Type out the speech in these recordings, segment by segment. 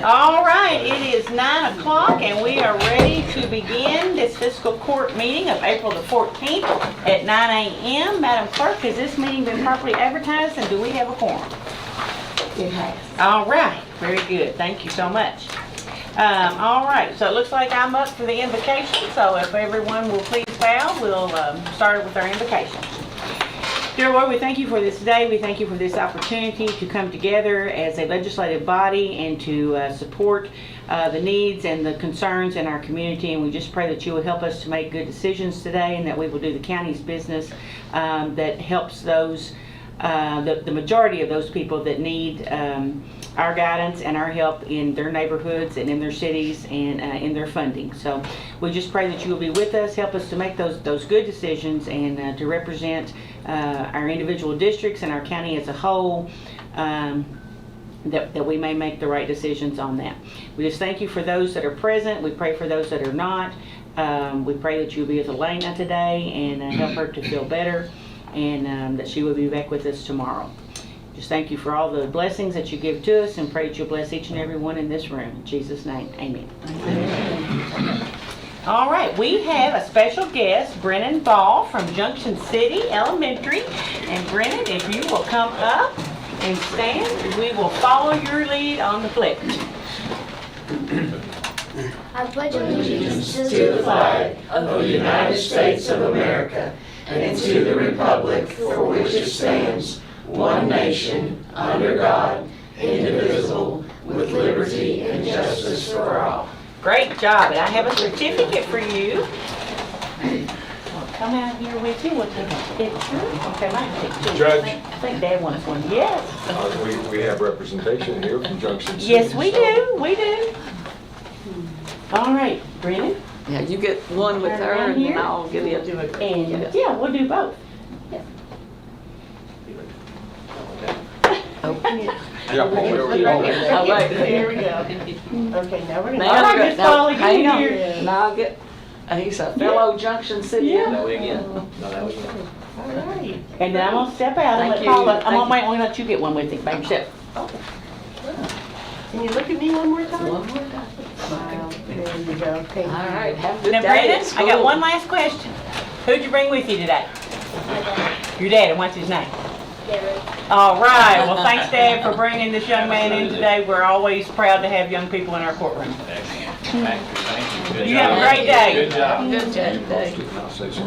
All right, it is 9 o'clock and we are ready to begin this fiscal court meeting of April the 14th at 9 a.m. Madam Clerk, has this meeting been properly advertised and do we have a quorum? It has. All right, very good. Thank you so much. All right, so it looks like I'm up for the invocation, so if everyone will please bow, we'll start with our invocation. Dear Lord, we thank you for this day. We thank you for this opportunity to come together as a legislative body and to support the needs and the concerns in our community. And we just pray that you will help us to make good decisions today and that we will do the county's business that helps those, the majority of those people that need our guidance and our help in their neighborhoods and in their cities and in their funding. So we just pray that you will be with us, help us to make those good decisions and to represent our individual districts and our county as a whole, that we may make the right decisions on that. We just thank you for those that are present. We pray for those that are not. We pray that you'll be with Elena today and help her to feel better and that she will be back with us tomorrow. Just thank you for all the blessings that you give to us and pray that you'll bless each and every one in this room. In Jesus' name, amen. Amen. All right, we have a special guest, Brennan Ball from Junction City Elementary. And Brennan, if you will come up and stand, we will follow your lead on the pledge. I pledge allegiance to the flag of the United States of America and to the republic for which it stands, one nation, under God, indivisible, with liberty and justice for all. Great job, and I have a certificate for you. Well, come out here with you, we'll take a picture. Okay, I take two. Judge. I think Dad wants one, yes. We have representation here from Junction City. Yes, we do, we do. All right, Brennan. Yeah, you get one with her and then I'll give you a And yeah, we'll do both. Yeah, All right. Here we go. Okay, now we're gonna. Now, All right, Miss Polly, hang you on. here. Now I'll get, he's a fellow Junction City. Yeah. No, again. No, that was All right. And then I'm gonna step out and Thank let you. Paula, I'm Thank gonna wait, I'm gonna let you get one with you by yourself. Can you look at me one more time? One more time. Smile. There you go. Thank All you. right, have a good Now, day Brennan, at school. I got one last question. Who'd you bring with you today? Your dad, and what's his name? All right, well, thanks, Dad, for bringing this young man in today. We're always proud to have young people in our courtroom. Thank you. You have a great day. Good job. Good job, Dave. I'll say so.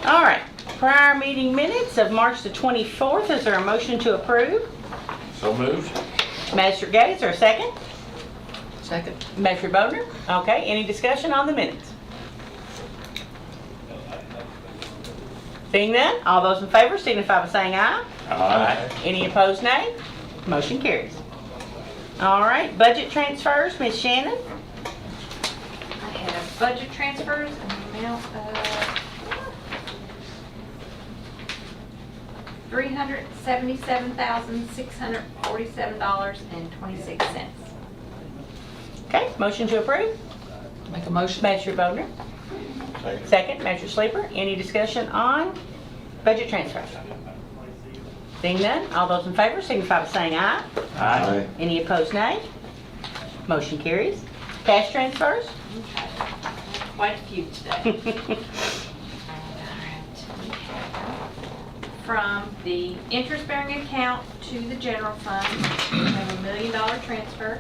All right, prior meeting minutes of March the 24th. Is there a motion to approve? So moved. Magistrate Gates, is there a second? Second. Magistrate Bodner? Okay, any discussion on the minutes? Seeing none, all those in favor signify by saying aye. Aye. Any opposed, nay? Motion carries. All right, budget transfers, Ms. Shannon. I have budget transfers in the amount of $377,647.26. Okay, motion to approve. Make a motion. Magistrate Bodner. Second, Magistrate Sleeper. Any discussion on budget transfers? Seeing none, all those in favor signify by saying aye. Aye. Any opposed, nay? Motion carries. Cash transfers? Quite a few today. From the interest-bearing account to the general fund, we have $1 million transfer.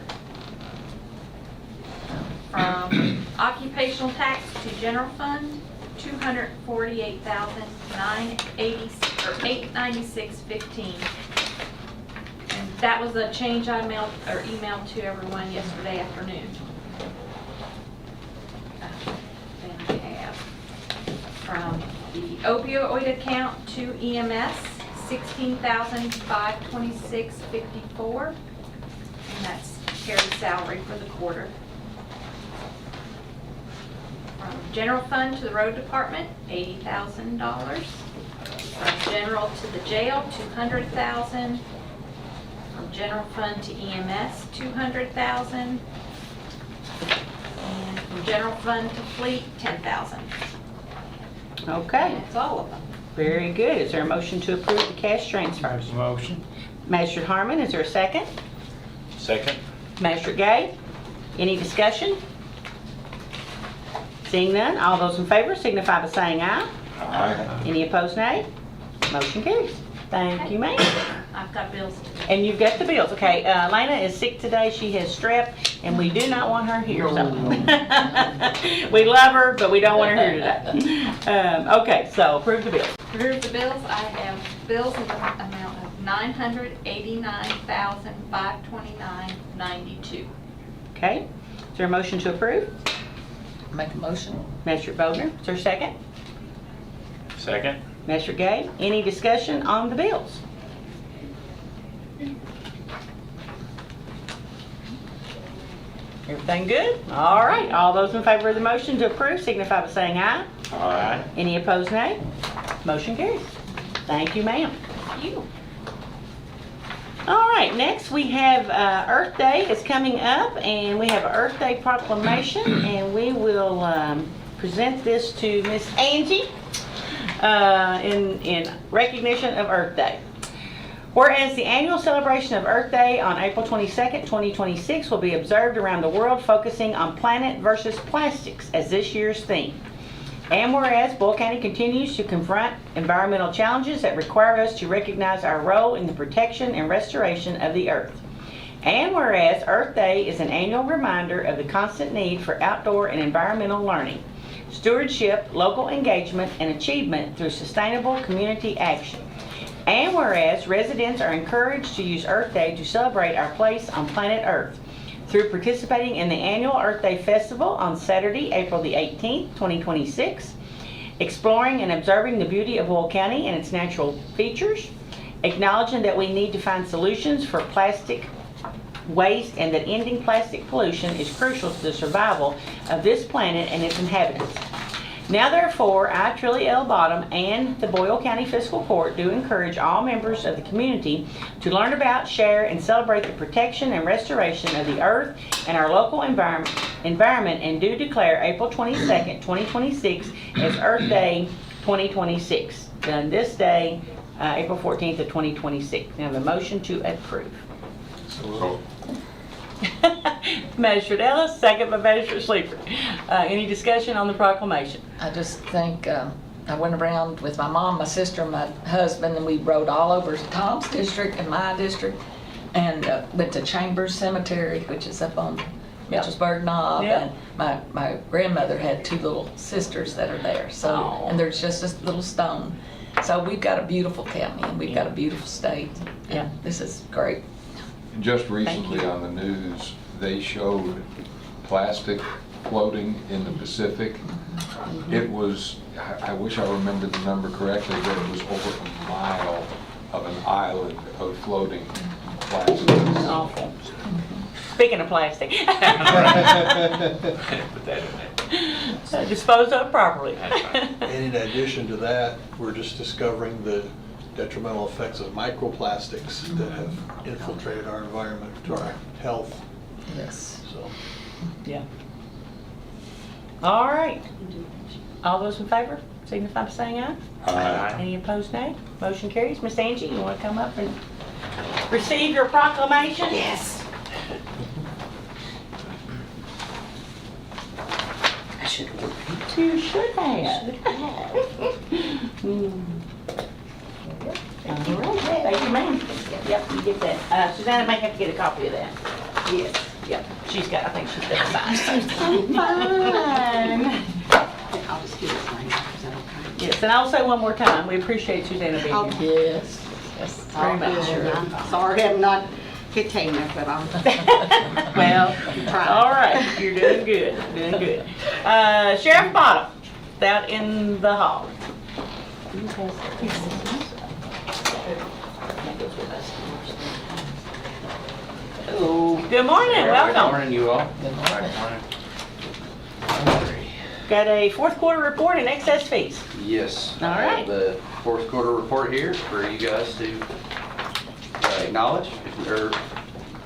From occupational tax to general fund, $248,996.15. And that was a change I emailed to everyone yesterday afternoon. Then I have from the opioid account to EMS, $16,526.54, and that's Carrie's salary for the quarter. From general fund to the road department, $80,000. From general to the jail, $200,000. From general fund to EMS, $200,000. And from general fund to fleet, $10,000. Okay. That's all of them. Very good. Is there a motion to approve the cash transfers? Motion. Magistrate Harmon, is there a second? Second. Magistrate Gay, any discussion? Seeing none, all those in favor signify by saying aye. Aye. Any opposed, nay? Motion carries. Thank you, ma'am. I've got bills to do. And you've got the bills. Okay, Lena is sick today. She has strep, and we do not want her here. So. We love her, but we don't want her here today. Okay, so approve the bills. Approve the bills. I have bills in the amount of $989,529.92. Okay, is there a motion to approve? Make a motion. Magistrate Bodner, is there a second? Second. Magistrate Gay, any discussion on the bills? Everything good? All right, all those in favor of the motion to approve signify by saying aye. Aye. Any opposed, nay? Motion carries. Thank you, ma'am. Thank you. All right, next we have Earth Day is coming up, and we have an Earth Day proclamation, and we will present this to Miss Angie in recognition of Earth Day. Whereas the annual celebration of Earth Day on April 22nd, 2026 will be observed around the world, focusing on planet versus plastics as this year's theme. And whereas Boyle County continues to confront environmental challenges that require us to recognize our role in the protection and restoration of the earth. And whereas Earth Day is an annual reminder of the constant need for outdoor and environmental learning, stewardship, local engagement, and achievement through sustainable community action. And whereas residents are encouraged to use Earth Day to celebrate our place on planet Earth through participating in the annual Earth Day Festival on Saturday, April the 18th, 2026, exploring and observing the beauty of Boyle County and its natural features, acknowledging that we need to find solutions for plastic waste and that ending plastic pollution is crucial to the survival of this planet and its inhabitants. Now therefore, I, Trilly L. Bottom, and the Boyle County Fiscal Court do encourage all members of the community to learn about, share, and celebrate the protection and restoration of the earth and our local environment, and do declare April 22nd, 2026 as Earth Day 2026. Done this day, April 14th of 2026. Now the motion to approve. So, Magistrate Ellis, second by Magistrate Sleeper. Any discussion on the proclamation? I just think I went around with my mom, my sister, and my husband, and we rode all over Tom's district and my district, and went to Chambers Cemetery, which is up on Hettmansperger Knob, Yep. and my grandmother had two little sisters that are there. So, Aw. and there's just this little stone. So we've got a beautiful county and we've got a beautiful state. Yeah. This is great. just recently on the news, they showed plastic floating in the Pacific. It was, I wish I remembered the number correctly, but it was over a mile of an island of floating plastic. Awful. Speaking of plastic. Put that in there. Dispose of properly. And in addition to that, we're just discovering the detrimental effects of microplastics that have infiltrated our environment to our health. Yes. So, Yeah. All right. All those in favor, signify by saying aye. Aye. Any opposed, nay? Motion carries. Miss Angie, you want to come up and receive your proclamation? Yes. I should have worked. You should have. All right. Thank you, ma'am. Yep, you get that. Susanna may have to get a copy of that. Yes. Yep. She's got, I think she's got a sign. Fine. I'll just give it mine. Is that okay? Yes, and I'll say one more time, we appreciate Susanna being here. Yes. Yes. Very much. I'm sorry I'm not hitting it, but I'm Well, trying. all right, you're doing good, doing good. Sheriff Bottom, out in the hall. Oh, good morning, Good welcome. morning, you all. Good morning. Got a fourth quarter report and excess fees. Yes. All I right. have the fourth quarter report here for you guys to acknowledge, or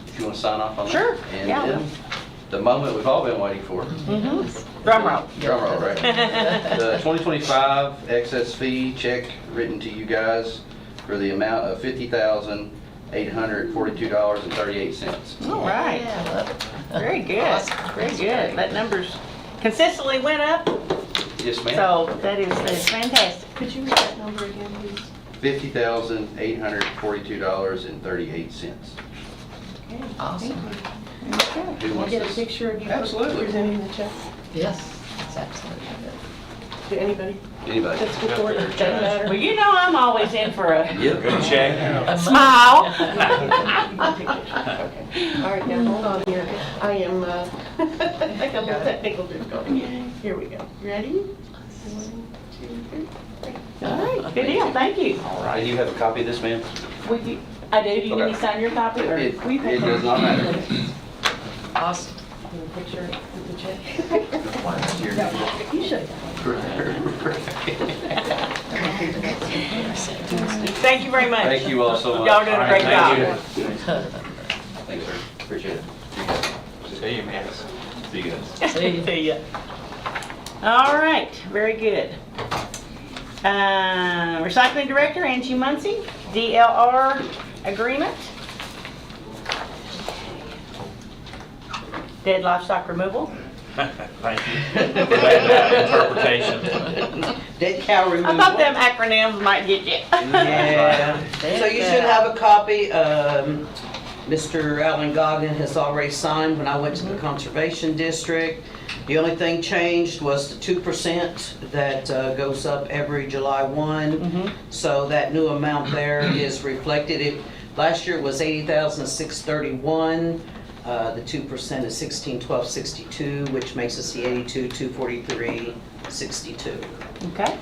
if you want to sign off on that. Sure, And yeah. then the moment we've all been waiting for. Drum roll. Drum roll, right? The 2025 excess fee check written to you guys for the amount of $50,842.38. All right. Yeah, I love it. Very good. Awesome. Very That's good. great. That number's consistently went up, Yes, ma'am. so that is fantastic. Could you read that number again, please? $50,842.38. Awesome. Okay. Who Can I wants get a this? picture of you Absolutely. presenting the check Yes, that's absolutely good. to anybody? Anybody? Fiscal court, doesn't matter. Well, you know I'm always in for a Yep. Good check. smile. All right, now hold on here. I am, I got a little technical difficulty. Here we go. Ready? 1, 2, 3. All right, good deal, thank you. All right. Do you have a copy of this, ma'am? I do, do you need me Okay. to sign your copy or? It does not matter. Awesome. Picture of the check? You should. Thank you very much. Thank you all so much. Y'all are doing a great Thank job. Thanks, sir. Appreciate it. See you, man. See you guys. See ya. All right, very good. Recycling Director, Angie Muncy, DLR Agreement. Dead livestock removal. Thank you for that interpretation. Dead cow removal. I thought them acronyms might get you. Yeah. So you should have a copy. Mr. Alan Goggin has already signed when I went to the Conservation District. The only thing changed was the 2% that goes up every July 1. So that new amount there is reflected. Last year it was $80,631. The 2% is $16,1262, which makes us the $82,243.62. Okay.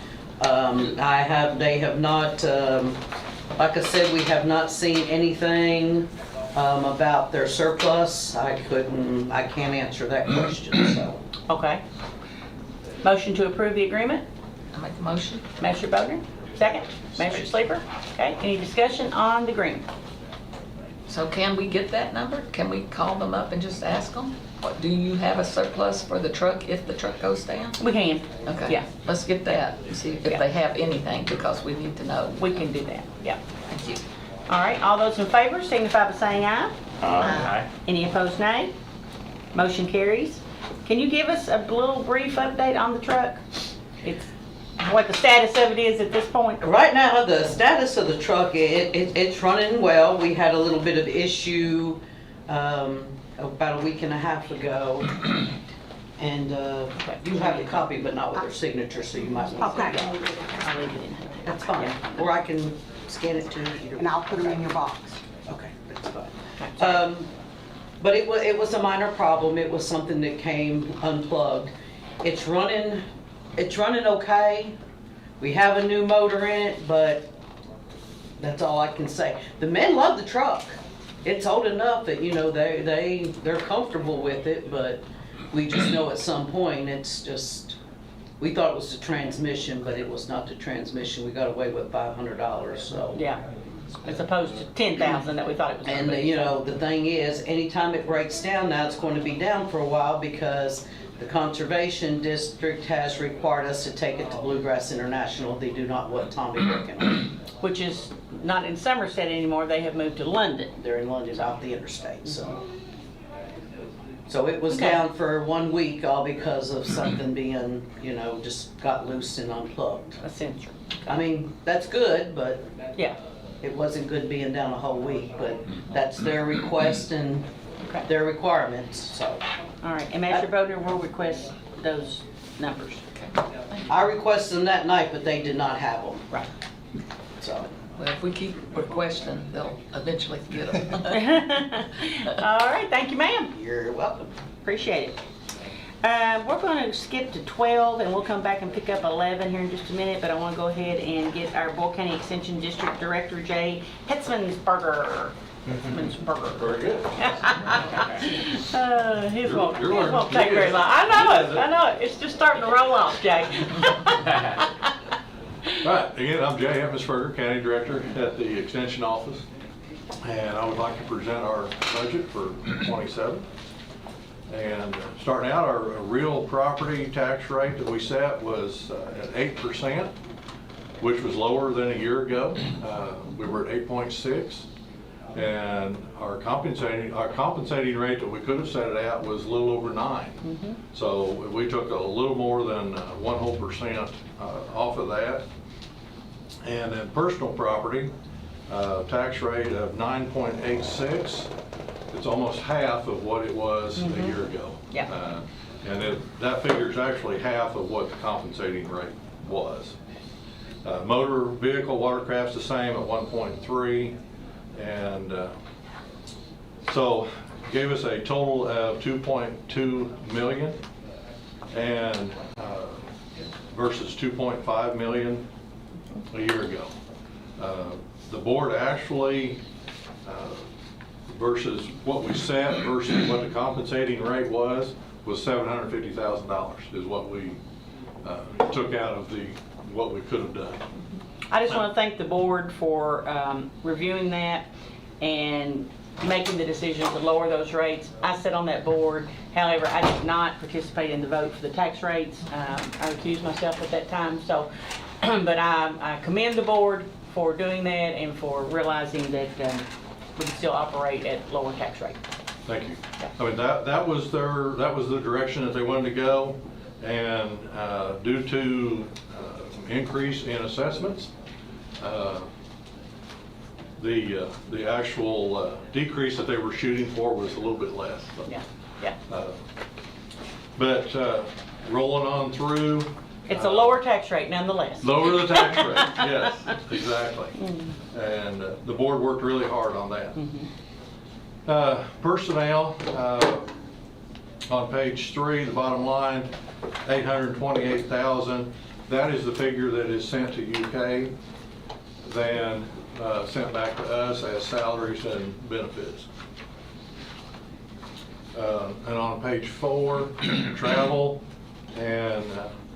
They have not, like I said, we have not seen anything about their surplus. I can't answer that question, so. Okay. Motion to approve the agreement. I make a motion. Master Bowden, second. Master Sleeper. Okay, any discussion on the agreement? So can we get that number? Can we call them up and just ask them? What, do you have a surplus for the truck if the truck goes down? We can. Okay. Yeah. Let's get that, and see if Yeah. they have anything, because we need to know. We can do that, yeah. Thank you. All right, all those in favor signify by saying aye. Aye. Any opposed, nay? Motion carries. Can you give us a little brief update on the truck? It's what the status of it is at this point? Right now, the status of the truck, it's running well. We had a little bit of issue about a week and a half ago. And you have the copy, but not with their signature, so you might want to. I'll leave it in. That's fine. Or I can scan it too. And I'll put them in your box. Okay, that's fine. But it was a minor problem. It was something that came unplugged. It's running okay. We have a new motor in it, but that's all I can say. The men love the truck. It's old enough that, you know, they're comfortable with it, but we just know at some point it's just, we thought it was the transmission, but it was not the transmission. We got away with $500, so. Yeah, as opposed to 10,000 that we thought it was gonna And, be. you know, the thing is, anytime it breaks down, now it's going to be down for a while because the Conservation District has required us to take it to Bluegrass International. They do not want Tommy working on it. Which is not in Somerset anymore, they have moved to London. They're in London, out the interstate, so. So it was Okay. down for 1 week, all because of something being, you know, just got loose and unplugged. A sensor. I mean, that's good, but Yeah, it wasn't good being down a whole week, but that's their request and okay. their requirements, so. All right, and Master Bowden will request those numbers. I requested them that night, but they did not have them, Right. so. Well, if we keep requesting, they'll eventually get them. All right, thank you, ma'am. You're welcome. Appreciate it. We're going to skip to 12 and we'll come back and pick up 11 here in just a minute, but I want to go ahead and get our Boyle County Extension District Director, Jay Hettmansperger. Very good. His won't take very long. I know it. It's just starting to roll off, Jay. Right, again, I'm Jay Hettmansperger, County Director at the Extension Office, and I would like to present our budget for '27. And starting out, our real property tax rate that we set was at 8%, which was lower than a year ago. We were at 8.6. And our compensating rate that we could have set it at was a little over 9. So we took a little more than 1 whole percent off of that. And then personal property, tax rate of 9.86. It's almost half of what it was a year ago. Yeah. And that figure is actually half of what the compensating rate was. Motor vehicle watercraft's the same at 1.3. And so gave us a total of 2.2 million and versus 2.5 million a year ago. The board actually versus what we set versus what the compensating rate was $750,000 is what we took out of what we could have done. I just want to thank the board for reviewing that and making the decision to lower those rates. I sat on that board, however, I did not participate in the vote for the tax rates. I recused myself at that time, so, but I commend the board for doing that and for realizing that we can still operate at lower tax rate. Thank you. I mean, that was the direction that they wanted to go, and due to increase in assessments, the actual decrease that they were shooting for was a little bit less. So, Yeah. But rolling on through. It's a lower tax rate nonetheless. Lower the tax rate, yes, exactly. And the board worked really hard on that. Personnel, on page 3, the bottom line, 828,000. That is the figure that is sent to UK, then sent back to us as salaries and benefits. And on page 4, travel, and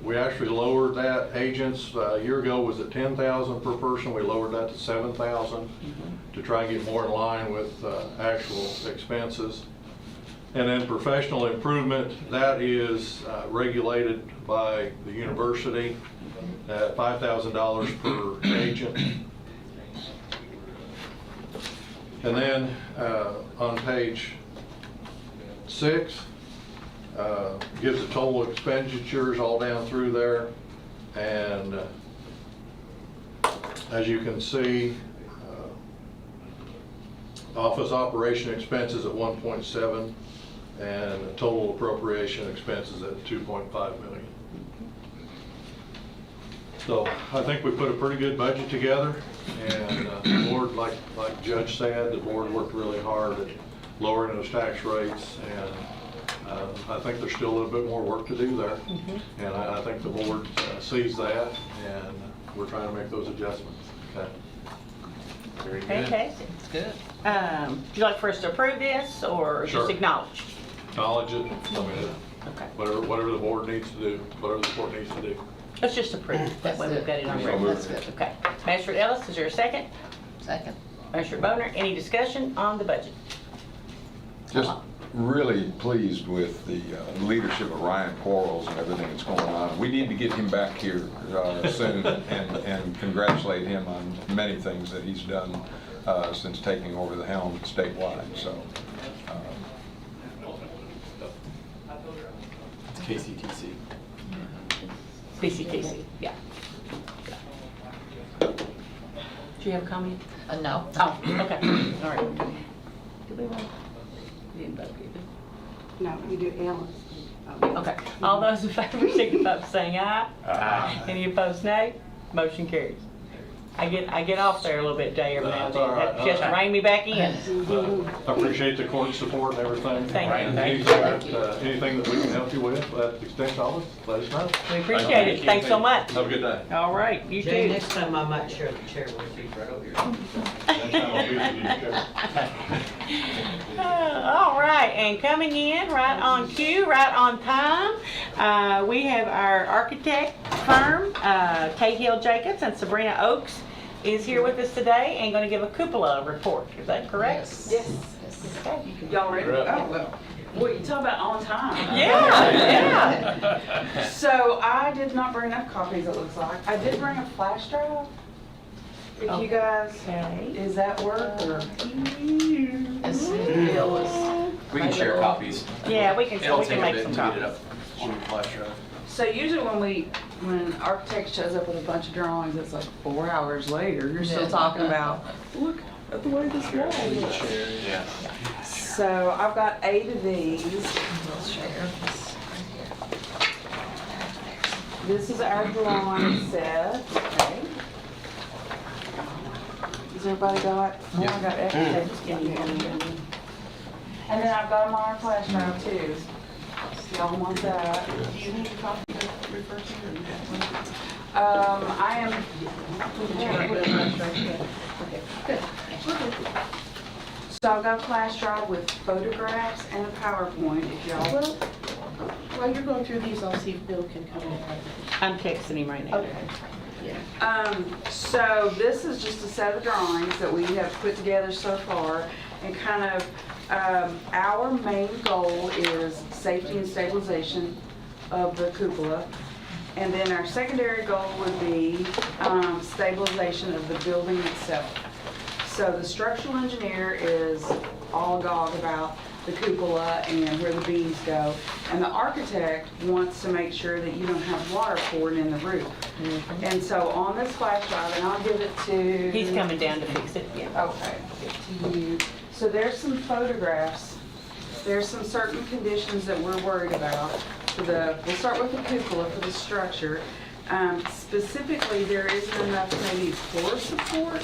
we actually lowered that. Agents a year ago was at 10,000 per person. We lowered that to 7,000 to try and get more in line with actual expenses. And then professional improvement, that is regulated by the university at $5,000 per agent. And then on page 6, gives the total expenditures all down through there. And as you can see, office operation expenses at 1.7 and total appropriation expenses at 2.5 million. So I think we put a pretty good budget together, and the board, like Judge said, the board worked really hard at lowering those tax rates, and I think there's still a little bit more work to do there. And I think the board sees that, and we're trying to make those adjustments. Okay. Very good. Fantastic. It's good. Would you like for us to approve this or Sure. just acknowledge? Acknowledge it, I mean, Okay. whatever the board needs to do, whatever the court needs to do. Let's just approve. That way we've got it on record. That's good. Okay. Magistrate Ellis, is there a second? Second. Magistrate Boner, any discussion on the budget? Just really pleased with the leadership of Ryan Quarles and everything that's going on. We need to get him back here soon and congratulate him on many things that he's done since taking over the helm statewide. So. KCTC. BCTC, yeah. Do you have a comment? No. Oh, okay, all right. Did we vote? We didn't vote, did we? No, we do Ellis. Okay, all those in favor signify by saying aye. Aye. Any opposed, nay? Motion carries. I get off there a little bit, Jay, every now and That's all then. right. That just rein me back in. I appreciate the court support and everything. Thank you. And anything that we can help you with, at the extension office, let us know. We appreciate it. Thanks so much. Have a good day. All right, you Jay, too. next time I might share the chair with you right over here. Next time I'll be with you, Chair. All right, and coming in right on cue, right on time, we have our architect firm, Tate Hill Jacobs, and Sabrina Oakes is here with us today and going to give a cupola report. Is that correct? Yes. Okay. Y'all ready? Oh, well. Well, you talk about on time. Yeah. So I did not bring enough copies, it looks like. I did bring a flash drive. If you guys, Okay. is that work or? Bill was. We can share copies. Yeah, we can It'll take a make bit some to get it copies. up on the flash drive. So usually when an architect shows up with a bunch of drawings, it's like 4 hours later, you're still talking about, look at the way this wall looks. Yeah. So I've got 8 of these. We'll share this right here. This is our drawing set. Okay. Has everybody got? Oh, I got extra. Just give me one. And then I've got them on our flash drive too. Y'all want that? Do you need a copy to refer to? I am. Okay, good. So I've got a flash drive with photographs and a PowerPoint if y'all will. While you're going through these, I'll see if Bill can come in. I'm texting him right now. Okay. So this is just a set of drawings that we have put together so far, and kind of our main goal is safety and stabilization of the cupola, and then our secondary goal would be stabilization of the building itself. So the structural engineer is all agog about the cupola and where the beams go, and the architect wants to make sure that you don't have water pouring in the roof. And so on this flash drive, and I'll give it to... He's coming down to fix it, yeah. Okay, give it to you. So there's some photographs. There's some certain conditions that we're worried about. We'll start with the cupola for the structure. Specifically, there isn't enough maybe floor support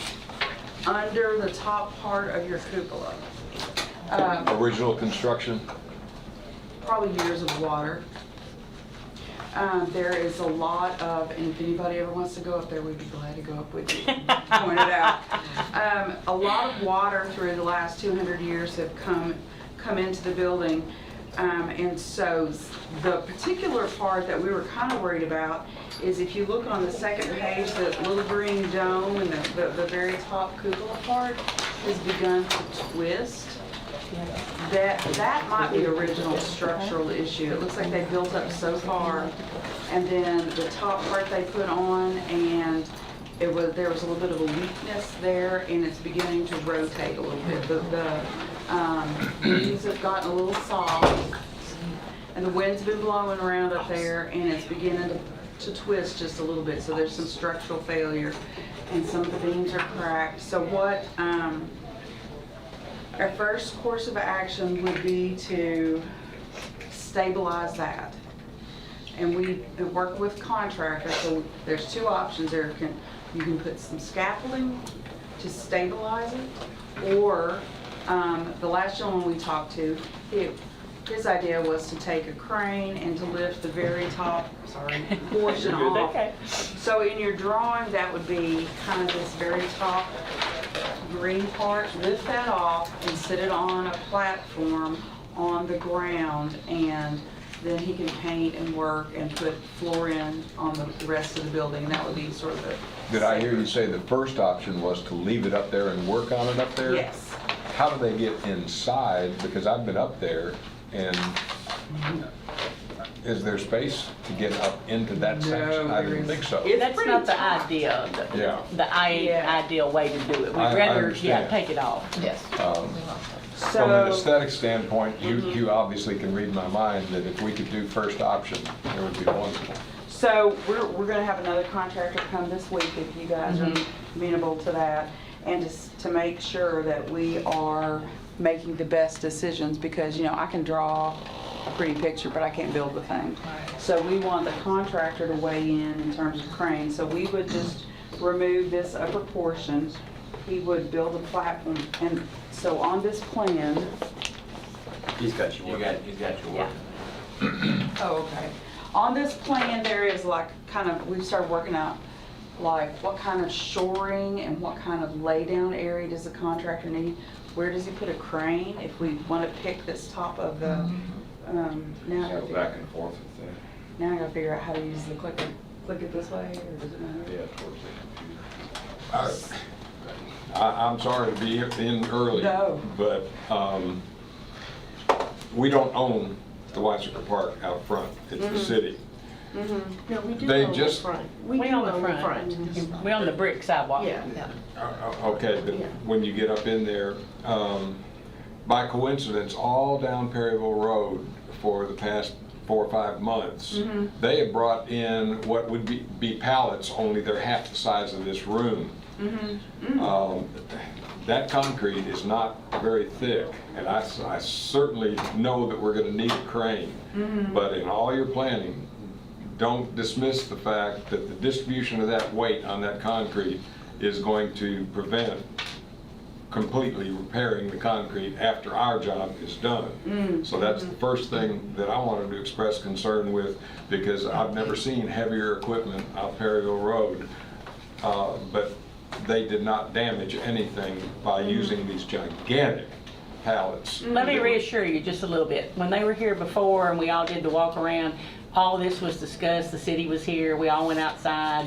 under the top part of your cupola. Original construction? Probably years of water. There is a lot of, and if anybody ever wants to go up there, we'd be glad to go up with you, point it out. A lot of water through the last 200 years have come into the building. And so the particular part that we were kind of worried about is if you look on the second page, the little green dome and the very top cupola part has begun to twist. That might be original structural issue. It looks like they built up so far, and then the top part they put on, and there was a little bit of a weakness there, and it's beginning to rotate a little bit. The beams have gotten a little soft, and the wind's been blowing around up there, and it's beginning to twist just a little bit. So there's some structural failure, and some of the beams are cracked. So what our first course of action would be to stabilize that. And we work with contractors, so there's 2 options there. You can put some scaffolding to stabilize it, or the last gentleman we talked to, his idea was to take a crane and to lift the very top portion off. Okay. So in your drawing, that would be kind of this very top green part. Lift that off and sit it on a platform on the ground, and then he can paint and work and put floor in on the rest of the building. That would be sort of the... Did I hear you say the first option was to leave it up there and work on it up there? Yes. How do they get inside? Because I've been up there, and is there space to get up into that section? I didn't think so. That's not the ideal, Yeah. ideal way to do it. We'd I rather, understand. take it off. Yes. From an aesthetic standpoint, you obviously can read my mind that if we could do first option, it would be wonderful. So we're going to have another contractor come this week if you guys are amenable to that, and to make sure that we are making the best decisions, because I can draw a pretty picture, but I can't build the thing. So we want the contractor to weigh in terms of crane. So we would just remove this upper portion. He would build a platform, and so on this plan. He's got your work. He's got your work. Oh, okay. On this plan, there is we've started working out what kind of shoring and what kind of lay down area does the contractor need? Where does he put a crane if we want to pick this top of the, now I gotta Go back and forth with that. now I gotta figure out how to use the clicker. Click it this way, or does it matter? Yeah, towards the computer. I'm sorry to be in early. No. But we don't own the Weisinger Park out front, it's the city. No, we do They own the just- front. We do own the front. We own the brick sidewalk. Yeah. Okay, but Yeah. when you get up in there, by coincidence, all down Perryville Road for the past 4 or 5 months, they have brought in what would be pallets, only they're half the size of this room. That concrete is not very thick, and I certainly know that we're going to need a crane. But in all your planning, don't dismiss the fact that the distribution of that weight on that concrete is going to prevent completely repairing the concrete after our job is done. So that's the first thing that I wanted to express concern with, because I've never seen heavier equipment out Perryville Road, but they did not damage anything by using these gigantic pallets. Let me reassure you just a little bit. When they were here before and we all did the walk around, all this was discussed, the city was here, we all went outside,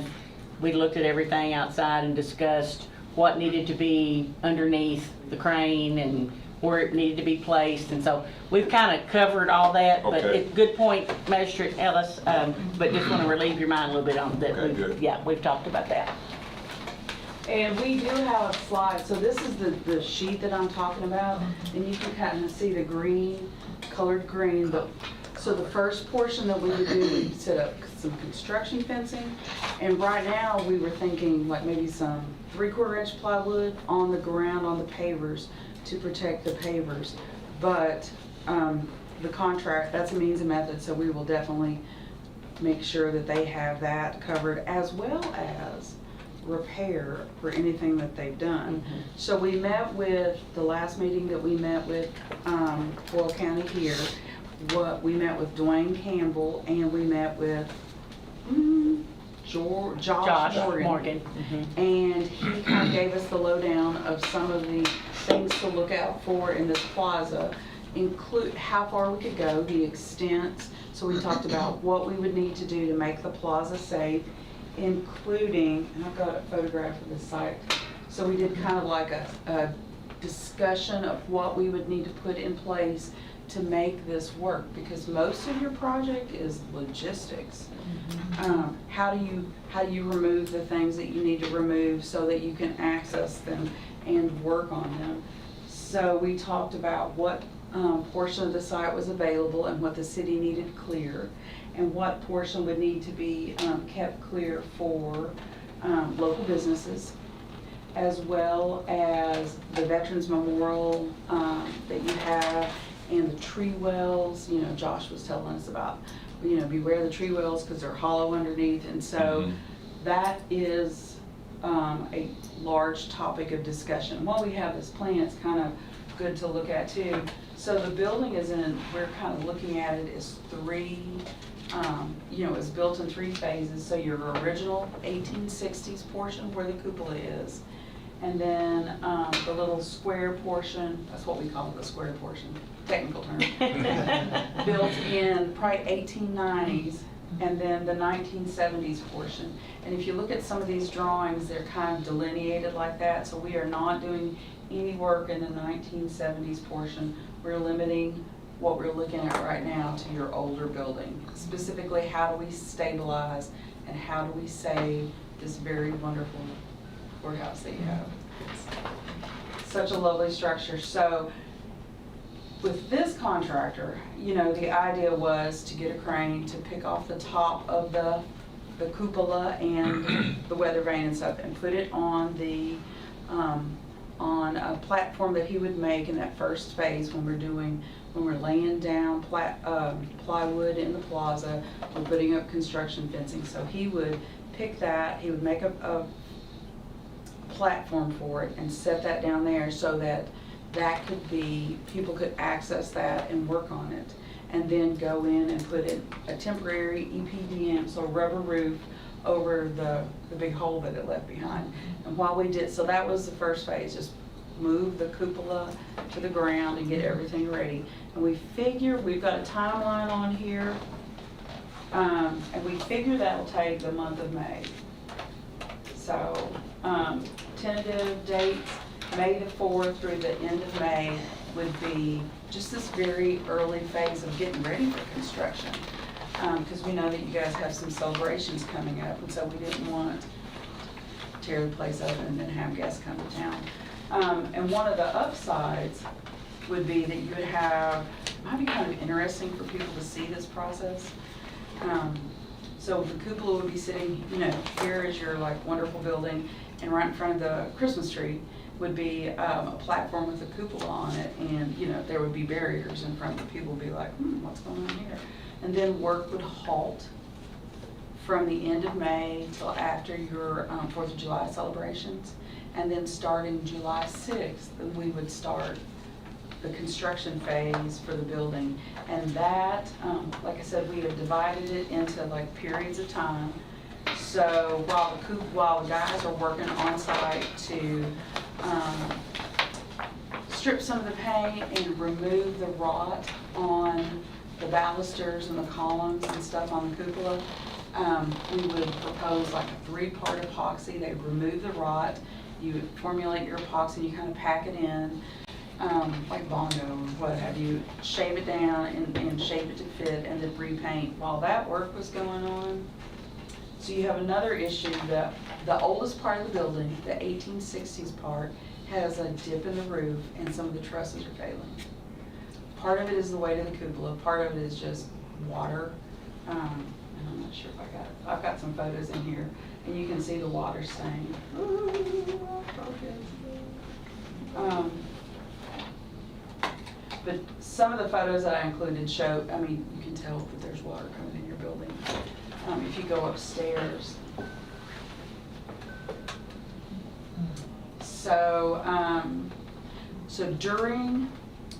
we looked at everything outside and discussed what needed to be underneath the crane and where it needed to be placed, and so we've kind of covered all that, but Okay. it's good point, Magistrate Ellis, but just want to relieve your mind a little bit on that. Okay, good. Yeah, we've talked about that. And we do have a slide, so this is the sheet that I'm talking about, and you can kind of see the green, colored green, but, so the first portion that we would do, we set up some construction fencing, and right now, we were thinking like maybe some 3/4 inch plywood on the ground, on the pavers, to protect the pavers. But the contract, that's a means and method, so we will definitely make sure that they have that covered, as well as repair for anything that they've done. So we met with, the last meeting that we met with Boyle County here, we met with Dwayne Campbell, and we met with Josh Morgan. And he kind of gave us the lowdown of some of the things to look out for in this plaza, include how far we could go, the extent. So we talked about what we would need to do to make the plaza safe, including, and I've got a photograph of the site. So we did kind of like a discussion of what we would need to put in place to make this work, because most of your project is logistics. How do you remove the things that you need to remove so that you can access them and work on them? So we talked about what portion of the site was available and what the city needed clear, and what portion would need to be kept clear for local businesses, as well as the Veterans Memorial that you have, and the tree wells. You know, Josh was telling us about, you know, beware the tree wells because they're hollow underneath, and so that is a large topic of discussion. While we have this plan, it's kind of good to look at too. So the building is in, we're kind of looking at it as three, you know, it's built in 3 phases. So your original 1860s portion where the cupola is, and then the little square portion, that's what we call it, the square portion, technical term, built in probably 1890s, and then the 1970s portion. And if you look at some of these drawings, they're kind of delineated like that. So we are not doing any work in the 1970s portion. We're limiting what we're looking at right now to your older building. Specifically, how do we stabilize and how do we save this very wonderful courthouse that you have? It's such a lovely structure. So with this contractor, you know, the idea was to get a crane to pick off the top of the cupola and the weather vane and stuff, and put it on the on a platform that he would make in that first phase when we're laying down plywood in the plaza, we're putting up construction fencing. So he would pick that, he would make a platform for it and set that down there so that could be, people could access that and work on it, and then go in and put in a temporary EPDM, so rubber roof over the big hole that it left behind. And while we did, so that was the first phase, just move the cupola to the ground and get everything ready. And we figure, we've got a timeline on here, and we figure that'll take the month of May. So tentative dates, May the 4th through the end of May, would be just this very early phase of getting ready for construction. Because we know that you guys have some celebrations coming up, and so we didn't want to tear the place up and then have guests come to town. And one of the upsides would be that you would have, it might be kind of interesting for people to see this process. So the cupola would be sitting, you know, here is your like wonderful building, and right in front of the Christmas tree would be a platform with a cupola on it, and you know, there would be barriers in front of people would be like, what's going on here? And then work would halt from the end of May till after your 4th of July celebrations. And then starting July 6th, we would start the construction phase for the building. And that, like I said, we have divided it into like periods of time. So while the guys are working on site to strip some of the paint and remove the rot on the balusters and the columns and stuff on the cupola, we would propose like a 3-part epoxy. They would remove the rot. You would formulate your epoxy, you kind of pack it in, like Bondo or what have you, shave it down and shape it to fit, and then repaint. While that work was going on, so you have another issue that the oldest part of the building, the 1860s part, has a dip in the roof and some of the trusses are failing. Part of it is the weight of the cupola, part of it is just water. And I'm not sure if I've got some photos in here, and you can see the water stain. But some of the photos that I included show, I mean, you can tell that there's water coming in your building. If you go upstairs. So during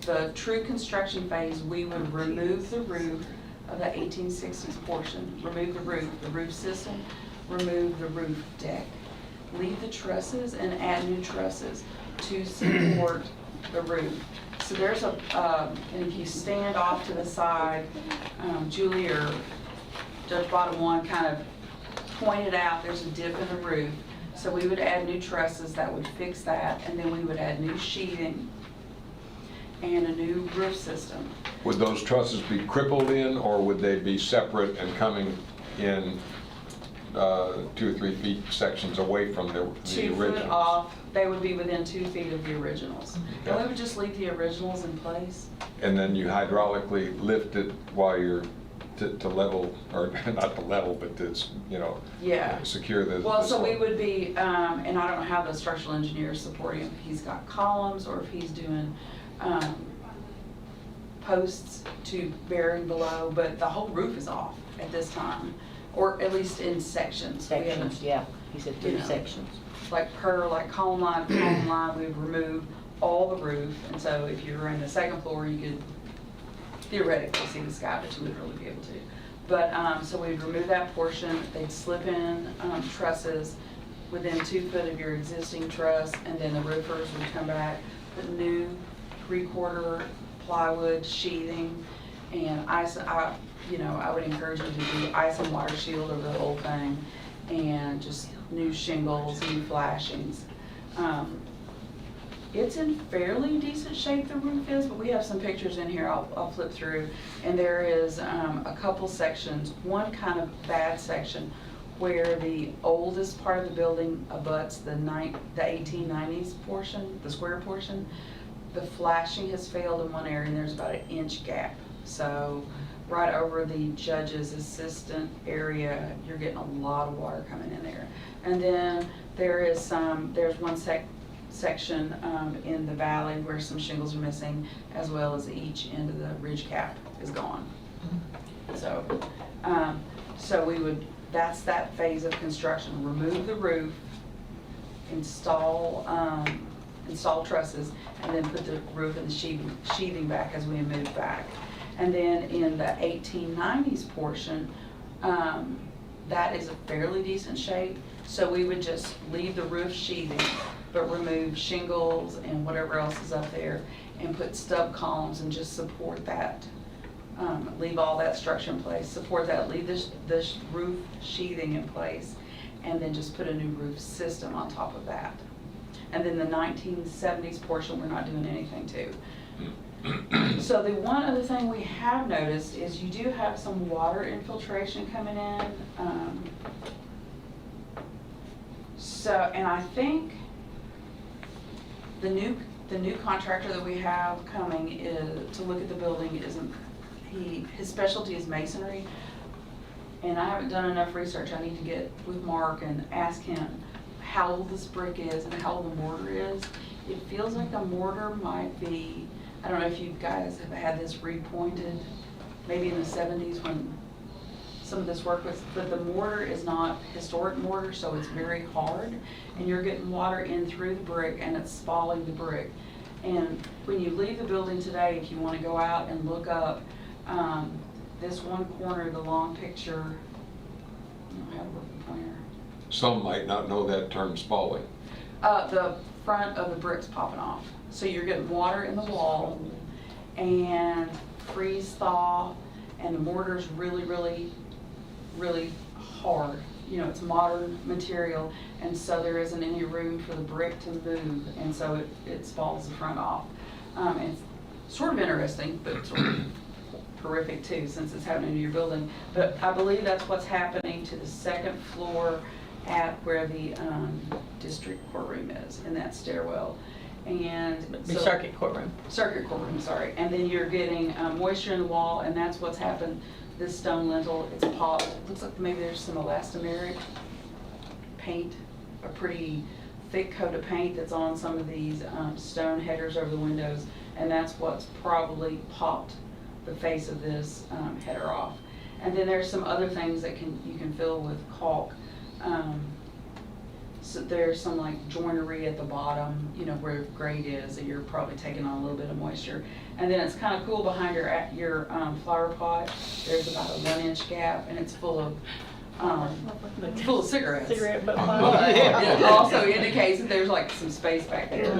the true construction phase, we would remove the roof of the 1860s portion, remove the roof system, remove the roof deck, leave the trusses and add new trusses to support the roof. So there's a, and if you stand off to the side, Julie or Judge Bottom One kind of pointed out there's a dip in the roof. So we would add new trusses that would fix that, and then we would add new sheathing and a new roof system. Would those trusses be crippled in, or would they be separate and coming in 2 or 3 feet sections away from the originals? 2 foot off, they would be within 2 feet of the originals. Okay. And we would just leave the originals in place. And then you hydraulically lift it while you're to level, or not to level, but to, you know, Yeah. secure the. Well, the so we slope. would be, and I don't know how the structural engineer is supporting him, if he's got columns or if he's doing posts to bearing below, but the whole roof is off at this time, or at least in sections. We haven't- Sections, yeah. He said 2 you know. sections. Like column line, column line, we would remove all the roof, and so if you were in the second floor, you could theoretically see the sky, but you wouldn't really be able to. But, so we'd remove that portion, they'd slip in trusses within 2 foot of your existing truss, and then the roofers would come back, put new 3/4 plywood sheathing, and I would encourage you to do ice and water shield over the whole thing, and just new shingles, new flashings. It's in fairly decent shape, the roof is, but we have some pictures in here I'll flip through. And there is a couple sections, one kind of bad section where the oldest part of the building abuts the 1890s portion, the square portion. The flashing has failed in one area, and there's about an inch gap. So right over the judge's assistant area, you're getting a lot of water coming in there. And then there's one section in the valley where some shingles are missing, as well as each end of the ridge cap is gone. So we would, that's that phase of construction. Remove the roof, install trusses, and then put the roof and the sheathing back as we move back. And then in the 1890s portion, that is a fairly decent shape. So we would just leave the roof sheathing, but remove shingles and whatever else is up there, and put stub columns and just support that. Leave all that structure in place, support that, leave this roof sheathing in place, and then just put a new roof system on top of that. And then the 1970s portion, we're not doing anything to. So the one other thing we have noticed is you do have some water infiltration coming in. And I think the new contractor that we have coming to look at the building his specialty is masonry. And I haven't done enough research. I need to get with Mark and ask him how old this brick is and how old the mortar is. It feels like the mortar might be, I don't know if you guys have had this repointed, maybe in the 70s when some of this work was, but the mortar is not historic mortar, so it's very hard, and you're getting water in through the brick and it's spalling the brick. And when you leave the building today, if you want to go out and look up this one corner, the long picture, I don't have a working pointer. Some might not know that term, spalling. The front of the brick's popping off. So you're getting water in the wall and freeze thaw, and the mortar's really, really, really hard. You know, it's modern material, and so there isn't any room for the brick to move, and so it spalls the front off. It's sort of interesting, but sort of horrific too, since it's happening to your building. But I believe that's what's happening to the second floor at where the district courtroom is, in that stairwell. And The so, circuit courtroom. circuit courtroom, sorry. And then you're getting moisture in the wall, and that's what's happened. This stone lintel, it's popped. Looks like maybe there's some elastomeric paint, a pretty thick coat of paint that's on some of these stone headers over the windows, and that's what's probably popped the face of this header off. And then there's some other things that you can fill with caulk. So there's some like joinery at the bottom, you know, where grade is, that you're probably taking on a little bit of moisture. And then it's kind of cool behind your flower pot. There's about a 1-inch gap, and it's full of cigarettes. Cigarette butt But it also indicates that there's like some space back there.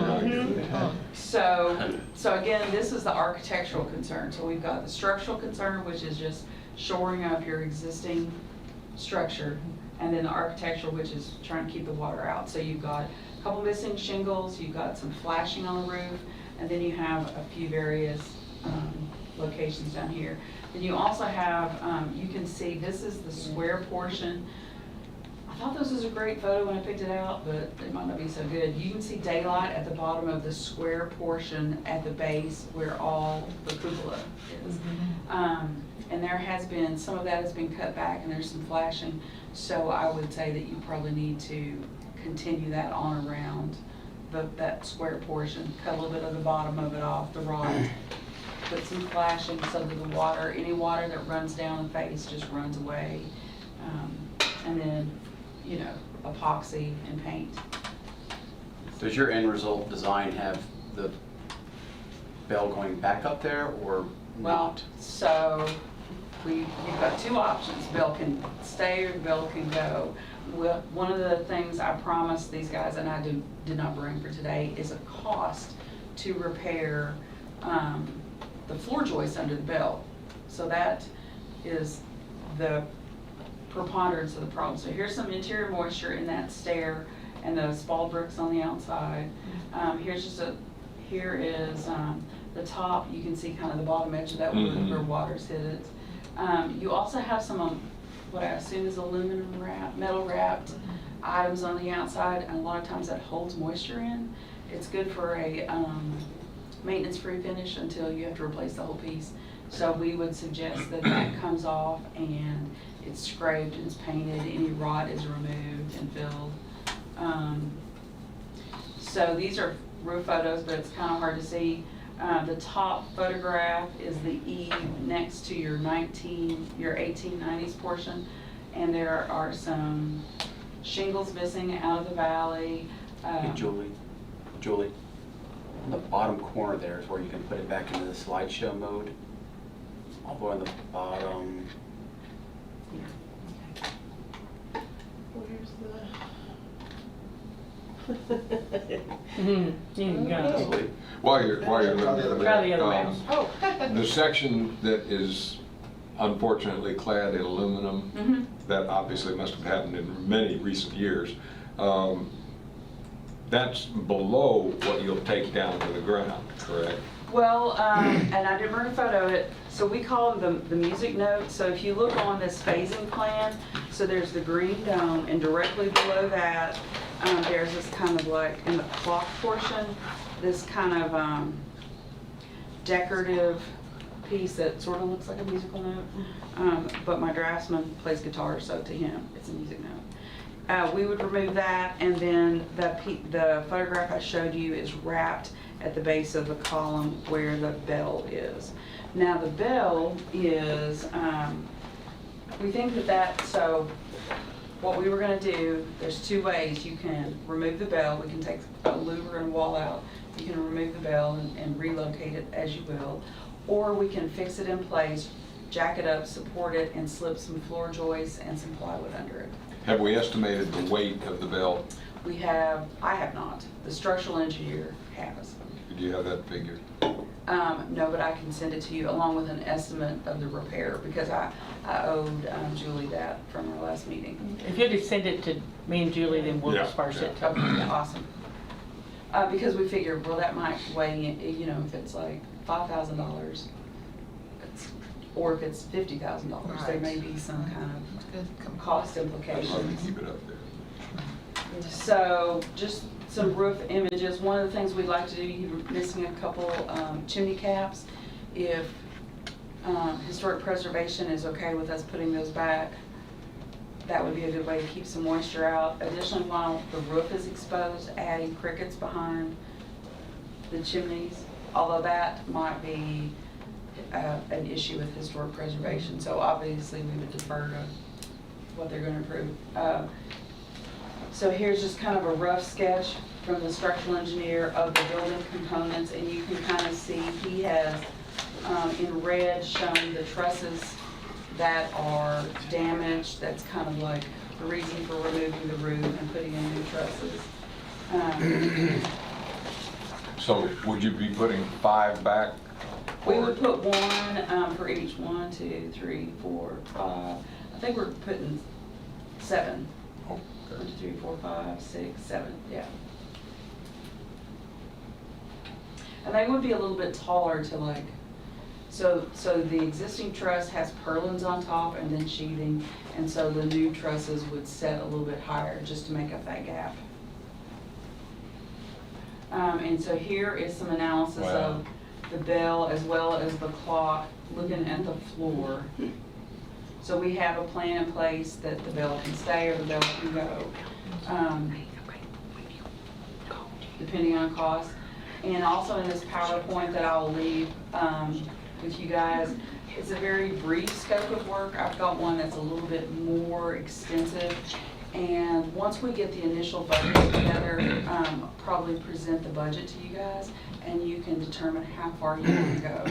So again, this is the architectural concern. So we've got the structural concern, which is just shoring up your existing structure, and then the architectural, which is trying to keep the water out. So you've got a couple missing shingles, you've got some flashing on the roof, and then you have a few various locations down here. Then you also have, you can see this is the square portion. I thought this was a great photo when I picked it out, but it might not be so good. You can see daylight at the bottom of the square portion at the base where all the cupola is. And there has been, some of that has been cut back, and there's some flashing. So I would say that you probably need to continue that on around that square portion. Cut a little bit of the bottom of it off, the rod. Put some flashing so that the water, any water that runs down the face just runs away. And then, you know, epoxy and paint. Does your end result design have the bell going back up there or not? So you've got two options. Bell can stay or Bell can go. Well, one of the things I promised these guys, and I did not bring for today, is a cost to repair the floor joist under the bell. So that is the preponderance of the problem. So here's some interior moisture in that stair and the spalled bricks on the outside. Here is the top. You can see kind of the bottom edge of that wood where water's hit it. You also have some what I assume is aluminum metal wrapped items on the outside, and a lot of times that holds moisture in. It's good for a maintenance-free finish until you have to replace the whole piece. So we would suggest that that comes off and it's scraped and it's painted, any rot is removed and filled. So these are roof photos, but it's kind of hard to see. The top photograph is the eave next to your 1890s portion, and there are some shingles missing out of the valley. Hey, Julie, the bottom corner there is where you can put it back into the slideshow mode. All the way on the bottom. Where's the? While you're looking at Try the other way. that, the section that is unfortunately clad in aluminum, that obviously must have happened in many recent years. That's below what you'll take down to the ground, correct? Well, and I did bring a photo of it. So we call them the music notes. So if you look on this phasing plan, so there's the green dome, and directly below that, there's this kind of like, in the clock portion, this kind of decorative piece that sort of looks like a musical note. But my draftsman plays guitar, so to him, it's a music note. We would remove that, and then the photograph I showed you is wrapped at the base of the column where the bell is. Now the bell is, we think so what we were gonna do, there's two ways you can remove the bell. We can take a louver and wall out. You can remove the bell and relocate it as you will. Or we can fix it in place, jack it up, support it, and slip some floor joists and some plywood under it. Have we estimated the weight of the bell? I have not. The structural engineer has. Do you have that figure? No, but I can send it to you along with an estimate of the repair because I owed Julie that from our last meeting. If you just send it to me and Julie, then we'll disperse it. Okay, awesome. Because we figured, well, that might weigh in, you know, if it's like $5,000, or if it's $50,000, there may be some kind of cost implications. Keep it up there. So just some roof images. One of the things we'd like to do, you're missing a couple chimney caps. If historic preservation is okay with us putting those back, that would be a good way to keep some moisture out. Additionally, while the roof is exposed, adding crickets behind the chimneys, although that might be an issue with historic preservation. So obviously we would defer to what they're going to approve. So here's just kind of a rough sketch from the structural engineer of the building components, and you can kind of see he has in red shown the trusses that are damaged. That's kind of like the reason for removing the roof and putting in new trusses. So would you be putting 5 back? We would put one for each. 1, 2, 3, 4, 5. I think we're putting 7. Okay. 1, 2, 3, 4, 5, 6, 7. Yeah. And they would be a little bit taller to like. So the existing truss has purlins on top and then sheathing, and so the new trusses would set a little bit higher just to make up that gap. And so here is some analysis of the bell as well as the clock, looking at the floor. So we have a plan in place that the bell can stay or the bell can go, depending on cost. And also in this PowerPoint that I'll leave with you guys, it's a very brief scope of work. I've got one that's a little bit more extensive. And once we get the initial budget together, probably present the budget to you guys, and you can determine how far you want to go.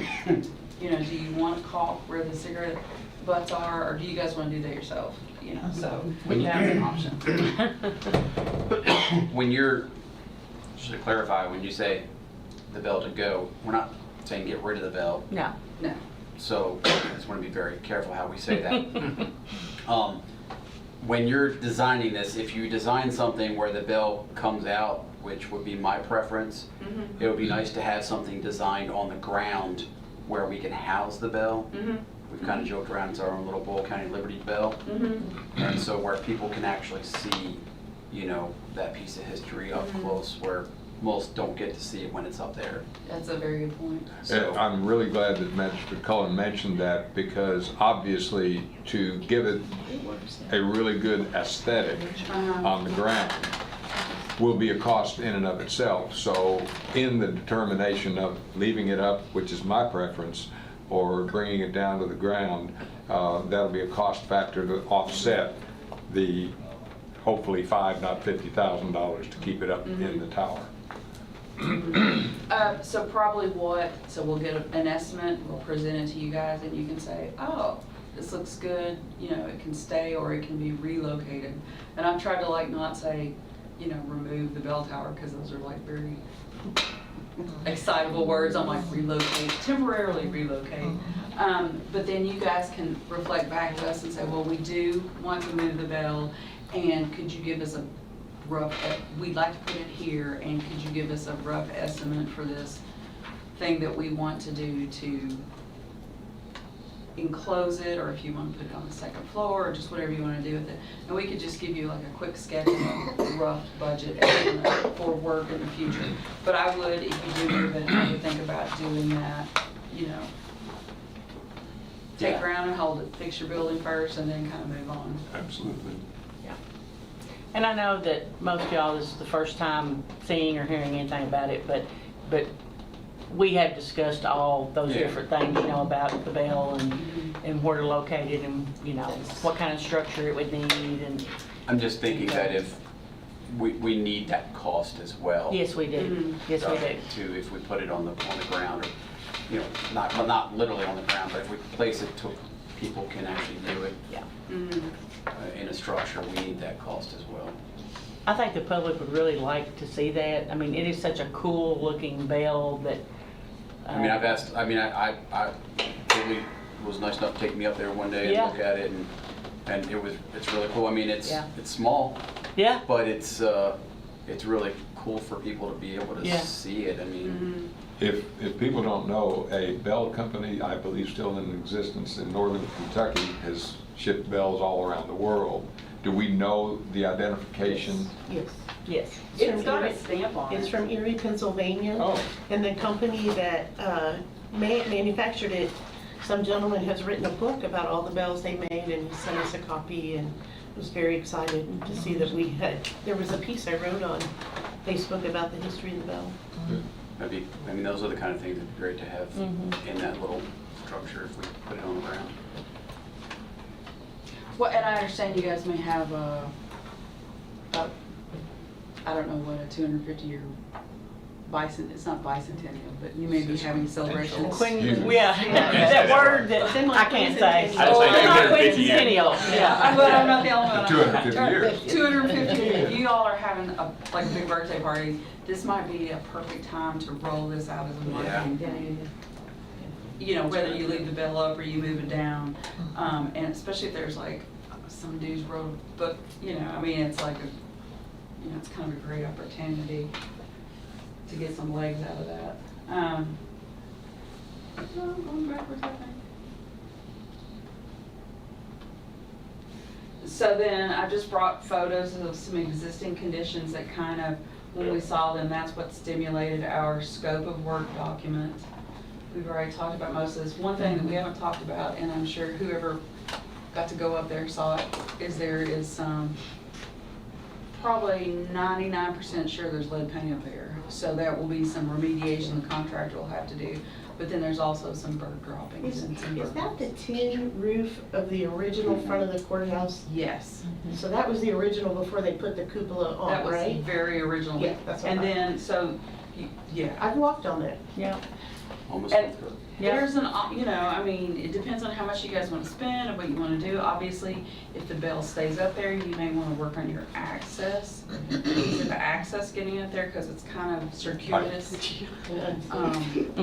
You know, do you want to caulk where the cigarette butts are, or do you guys want to do that yourself? You know, so that's an option. When you're, just to clarify, when you say the bell to go, we're not saying get rid of the bell. No. No. So I just want to be very careful how we say that. When you're designing this, if you design something where the bell comes out, which would be my preference, it would be nice to have something designed on the ground where we can house the bell. We've kind of joked around, it's our own little Boyle County Liberty Bell. And so where people can actually see, you know, that piece of history up close, where most don't get to see it when it's up there. That's a very good point. So I'm really glad that Mr. Cullen mentioned that, because obviously to give it a really good aesthetic on the ground will be a cost in and of itself. So in the determination of leaving it up, which is my preference, or bringing it down to the ground, that'll be a cost factor to offset the hopefully $5,000, not $50,000 to keep it up in the tower. So probably so we'll get an estimate, we'll present it to you guys, and you can say, oh, this looks good, you know, it can stay or it can be relocated. And I've tried to like not say, you know, remove the bell tower, because those are like very excitable words. I'm like, relocate, temporarily relocate. But then you guys can reflect back to us and say, well, we do want to move the bell, and could you give us a rough, we'd like to put it here, and could you give us a rough estimate for this thing that we want to do to enclose it, or if you want to put it on the second floor, or just whatever you want to do with it. And we could just give you like a quick sketch of a rough budget for work in the future. But I would, if you do move it, I would think about doing that, you know. Take Yeah. ground and hold it, fix your building first, and then kind of move on. Absolutely. And I know that most of y'all, this is the first time seeing or hearing anything about it, but we have discussed all those Yeah. different things, you know, about the bell and where to locate it and, you know, what kind of structure it would need and. I'm just thinking that if we need that cost as well. Yes, we do. Yes, we do. To, if we put it on the ground, or, you know, not literally on the ground, but if we place it to, people can actually do it. Yeah. In a structure, we need that cost as well. I think the public would really like to see that. I mean, it is such a cool looking bell that. I mean, I've asked, I mean, I Haley was nice enough to take me up there one day and Yeah. look at it, and it's really cool. I mean, it's small, Yeah. but it's really cool for people to be able to see it. I mean, If people don't know, a bell company, I believe still in existence in northern Kentucky, has shipped bells all around the world. Do we know the identification? Yes. Yes. It's got a stamp on it. It's from Erie, Pennsylvania. Oh. And the company that manufactured it, some gentleman has written a book about all the bells they made, and he sent us a copy, and was very excited to see that there was a piece I wrote on Facebook about the history of the bell. I mean, those are the kind of things that'd be great to have in that little structure if we put it on the ground. Well, and I understand you guys may have I don't know what, a 250-year it's not bicentennial, but you may be having celebrations. That word that I can't say. I'd say 250 years. Quincentennial. Yeah. But I'm not the only one. 250 years. 250 years. You all are having a big birthday party. This might be a perfect time to roll this out as a marketing thing. You know, whether you leave the bell up or you move it down, and especially if there's like some dudes wrote a book. You know, I mean, it's like it's kind of a great opportunity to get some legs out of that. Going backwards, I think. So then I just brought photos of some existing conditions that kind of, when we saw them, that's what stimulated our scope of work document. We've already talked about most of this. One thing that we haven't talked about, and I'm sure whoever got to go up there saw it, is there is some, probably 99% sure there's lead paint up there. So that will be some remediation the contractor will have to do. But then there's also some bird droppings and some Is bird. that the tin roof of the original front of the courthouse? Yes. So that was the original before they put the cupola on, That was right? very original. Yeah, that's what I And thought. then, so, yeah. I've walked on it. Yeah. Almost And like there's an, I mean, it depends on how much you guys want to spend and what you want to do. Obviously, if the bell stays up there, you may want to work on your access. Ease of access getting up there because it's kind of circuitous. You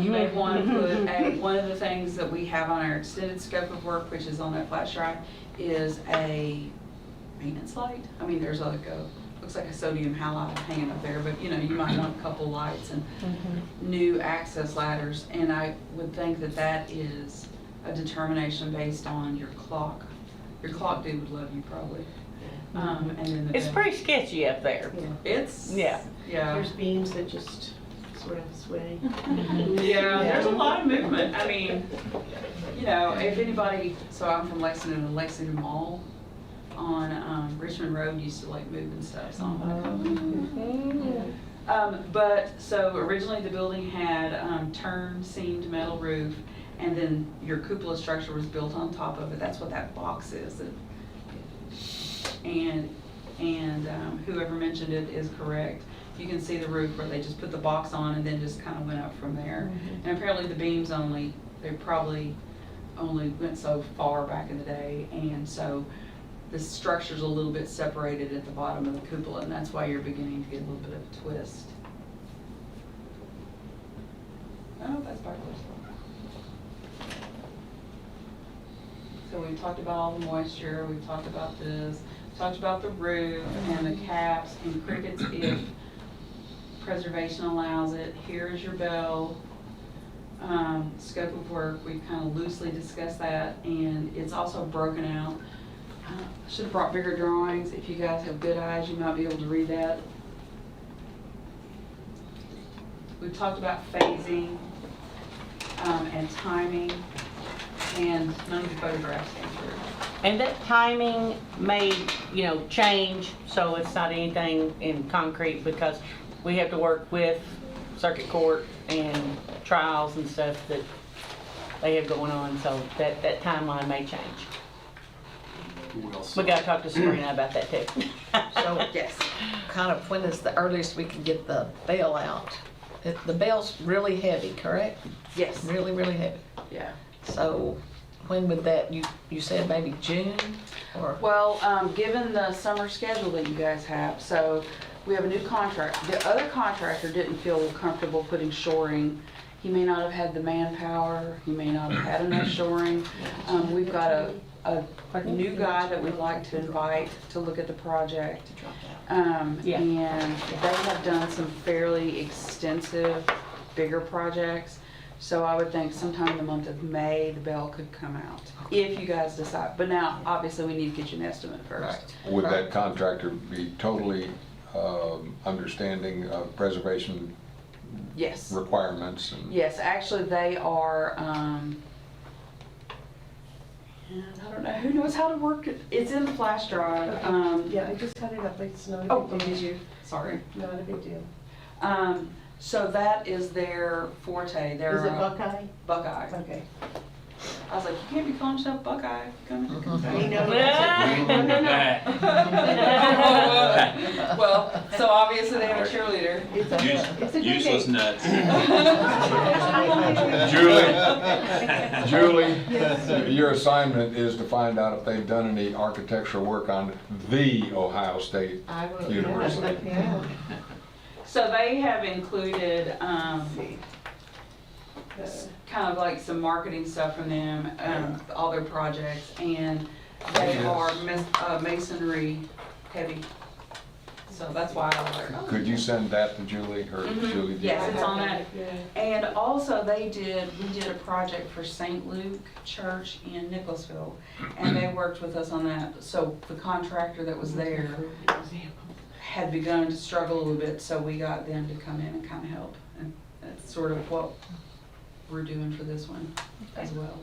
may want to put one of the things that we have on our extended scope of work, which is on that flash drive, is a maintenance light. I mean, there's like looks like a sodium halide hanging up there, but you might want a couple lights and new access ladders. And I would think that is a determination based on your clock. Your clock dude would love you probably. And then It's pretty sketchy up there. It's Yeah. There's beams that just sort of sway. There's a lot of movement. I mean, if anybody, so I'm from Lexington, and Lexington Mall on Richmond Road used to like moving stuff. So but so originally the building had turn seamed metal roof, and then your cupola structure was built on top of it. That's what that box is. And whoever mentioned it is correct. You can see the roof where they just put the box on and then just kind of went up from there. And apparently the beams they probably only went so far back in the day, and so the structure's a little bit separated at the bottom of the cupola, and that's why you're beginning to get a little bit of a twist. Oh, that's backwards. So we've talked about all the moisture, we've talked about this, talked about the roof and the caps and crickets if preservation allows it. Here is your bell. Scope of work, we've kind of loosely discussed that, and it's also broken out. Should have brought bigger drawings. If you guys have good eyes, you might be able to read that. We've talked about phasing and timing, and none of the photographs came through. And that timing may, change, so it's not anything in concrete, because we have to work with circuit court and trials and stuff that they have going on, so that timeline may change. We gotta talk to Sabrina about that too. So, Yes. kind of when is the earliest we can get the bale out? The bale's really heavy, correct? Yes. Really, really heavy. Yeah. So when would that, you said maybe June or? Well, given the summer schedule that you guys have, so we have a new contract. The other contractor didn't feel comfortable putting shoring. He may not have had the manpower, he may not have had enough shoring. We've got a new guy that we'd like to invite to look at the project. And they have done some fairly extensive, bigger projects. So I would think sometime in the month of May, the bell could come out, if you guys decide. But now, obviously, we need to get you an estimate first. Would that contractor be totally understanding of preservation Yes. requirements? And Yes, actually, they are, and I don't know, who knows how to work it? It's in the flash drive. Yeah, I just had it up, it's not a Oh, big deal. did you? Sorry. Not a big deal. So that is their forte. They're Is it Buckeye? Buckeye. Okay. I was like, you can't be calling yourself Buckeye. Come in. We know Well, so obviously they have a cheerleader. It's a good Useless game. nuts. Julie, your assignment is to find out if they've done any architectural work on the Ohio State I will, University. yeah. So they have included kind of like some marketing stuff from them, all their projects, and they are masonry heavy. So that's why I was like, oh. Could you send that to Julie, or Julie? Yes, it's on that. And also we did a project for St. Luke Church in Nicholasville, and they worked with us on that. So the contractor that was there had begun to struggle a little bit, so we got them to come in and kind of help. And that's sort of what we're doing for this one as well.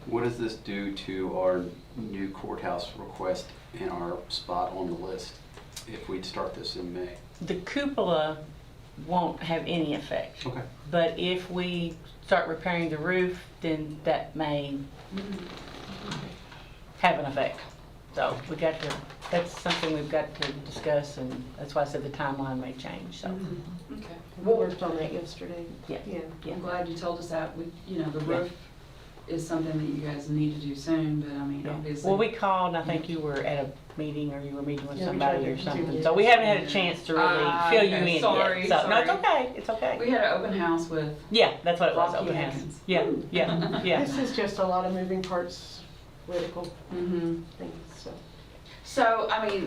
What does this do to our new courthouse request and our spot on the list if we start this in May? The cupola won't have any effect. Okay. But if we start repairing the roof, then that may have an effect. So that's something we've got to discuss, and that's why I said the timeline may change, so. Okay. We worked on that yesterday. Yeah. Yeah. I'm glad you told us that. The roof is something that you guys need to do soon, but I mean, obviously. Well, we called, and I think you were at a meeting, or you were meeting with Yeah, we somebody tried or to something, do so we haven't had a chance to really fill you okay, in sorry, yet. So, no, it's sorry. okay, it's okay. We had an open house with Yeah, that's what it was, Rocky open house. Hankins. Yeah. This is just a lot of moving parts, political things, so. So, I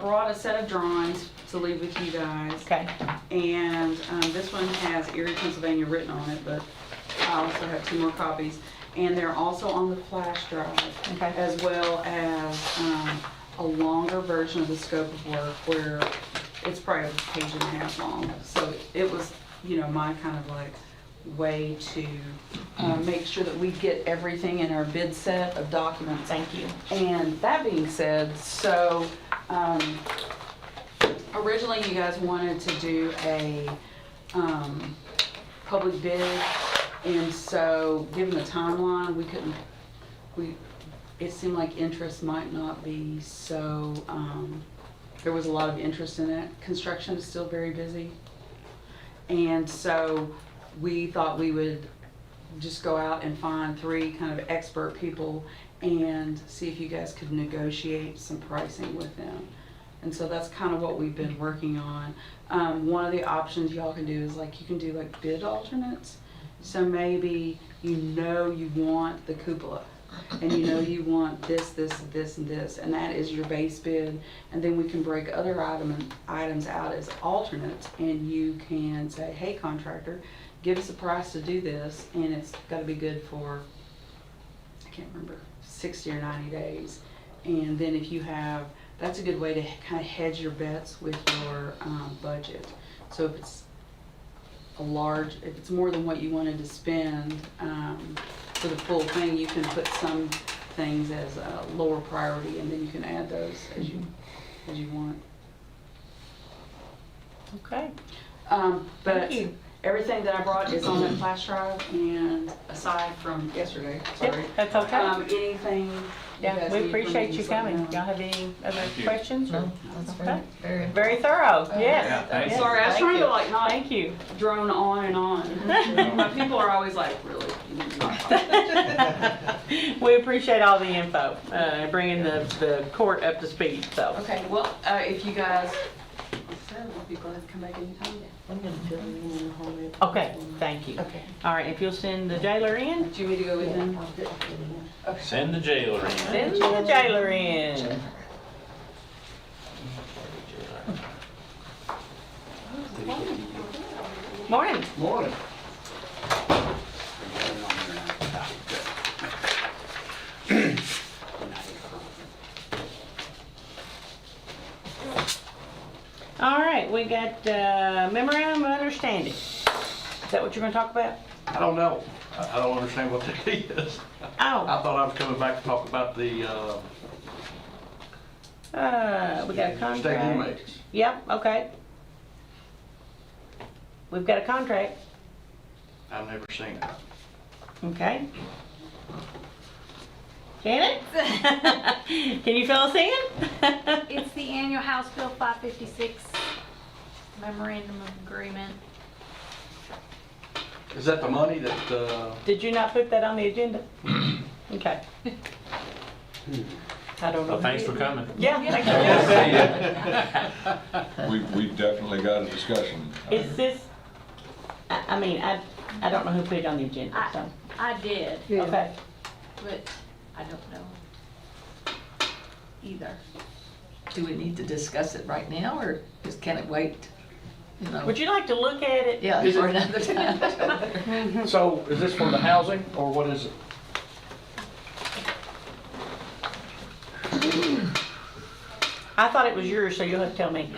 brought a set of drawings to leave with you guys. Okay. And this one has Erie, Pennsylvania written on it, but I also have 2 more copies. And they're also on the flash drive, as well as a longer version of the scope of work where it's probably a page and a half long. So it was, my kind of like way to make sure that we get everything in our bid set of documents. Thank you. And that being said, so originally you guys wanted to do a public bid, and so given the timeline, it seemed like interest might not be so, there was a lot of interest in it. Construction is still very busy. And so we thought we would just go out and find 3 kind of expert people and see if you guys could negotiate some pricing with them. And so that's kind of what we've been working on. One of the options y'all can do is you can do bid alternates. So maybe you want the cupola, and you want this, this, this, and this, and that is your base bid. And then we can break other items out as alternates, and you can say, hey contractor, give us a price to do this, and it's gotta be good for, I can't remember, 60 or 90 days. And then if you have, that's a good way to kind of hedge your bets with your budget. So if it's if it's more than what you wanted to spend for the full thing, you can put some things as a lower priority, and then you can add those as you want. Okay. But Thank you. everything that I brought is on that flash drive, and aside from yesterday, sorry. Yep, that's okay. Anything you Yeah, guys we need from appreciate me, you just let me coming. know. Y'all have any other Thank you. questions? No, that's very, very. Very thorough, Yeah, yes. thank Yes, you. Sorry, I was thank trying you. to like not Thank you. drone on and on. My people are always like, really? You need to not talk. We appreciate all the info, bringing the court up to speed, so. Okay, well, if you guys, I'll be glad to come back anytime. I'm gonna fill you in on the whole bit. Okay, thank you. Okay. All right, if you'll send the jailer in, Do you want me to go with them? I'll fill it in. Send the jailer in. send the jailer in. Morning. Morning. All right, we got memorandum of understanding. Is that what you're gonna talk about? I don't know. I don't understand what that is. Oh, I thought I was coming back to talk about the we got a state contract. inmates. Yep, okay. We've got a contract, I've never seen it. okay. Shannon? Can you fill us in? It's the annual House Bill 556 memorandum of agreement. Is that the money that, Did you not put that on the agenda? Okay. I don't know. Well, thanks for coming. Yeah, thank you. We definitely got a discussion. Is this, I mean, I don't know who put it on the agenda, so. I did, Okay. but I don't know either. Do we need to discuss it right now, or just can it wait? You know? Would you like to look at it? Yeah, Is for it- another time. so is this for the housing or what is it? I thought it was yours, so you'll have to tell me.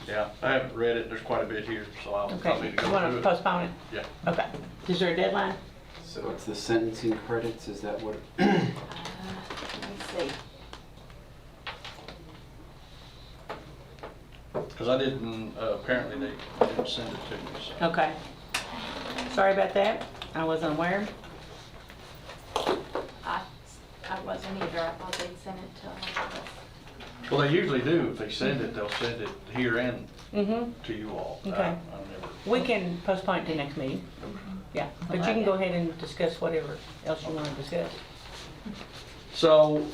Yeah, I haven't read it. There's quite a bit here, so I'll Okay, probably you go want to through it. postpone it? Yeah. Okay. Is there a deadline? So it's the sentencing credits, is that what? Let me see. Because I didn't, apparently they didn't send it to me, so. Okay. Sorry about that. I wasn't aware. I wasn't either. I thought they'd send it to us. Well, they usually do. If they send it, they'll send it here and Mm-hmm. to you all. Okay. I've never. We can postpone it to next meeting. Yeah, but you can go ahead and discuss whatever else you want to discuss. So,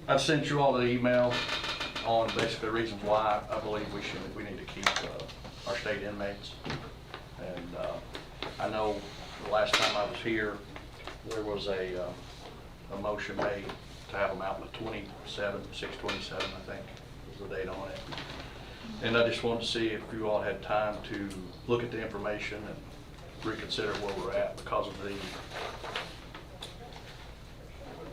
I've sent you all the email on basically reasons why I believe we need to keep our state inmates. And I know the last time I was here, there was a motion made to have them out in the 6/27, I think, was the date on it. And I just wanted to see if you all had time to look at the information and reconsider where we're at because of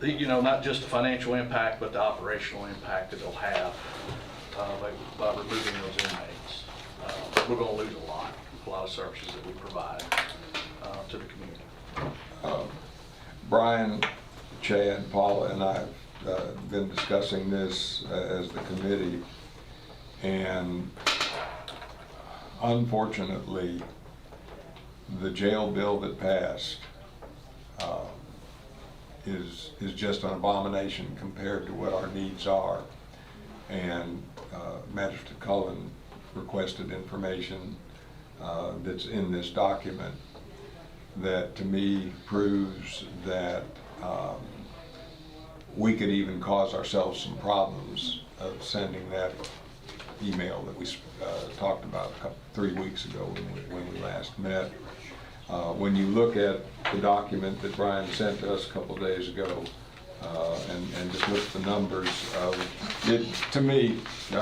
you know, not just the financial impact, but the operational impact that it'll have by removing those inmates. We're going to lose a lot of services that we provide to the community. Brian, Chad, Paula, and I have been discussing this as the committee, and unfortunately, the jail bill that passed is just an abomination compared to what our needs are. And Magistrate Cullen requested information that's in this document that to me proves that we could even cause ourselves some problems of sending that email that we talked about 3 weeks ago when we last met. When you look at the document that Brian sent to us a couple of days ago, and just look at the numbers, to me,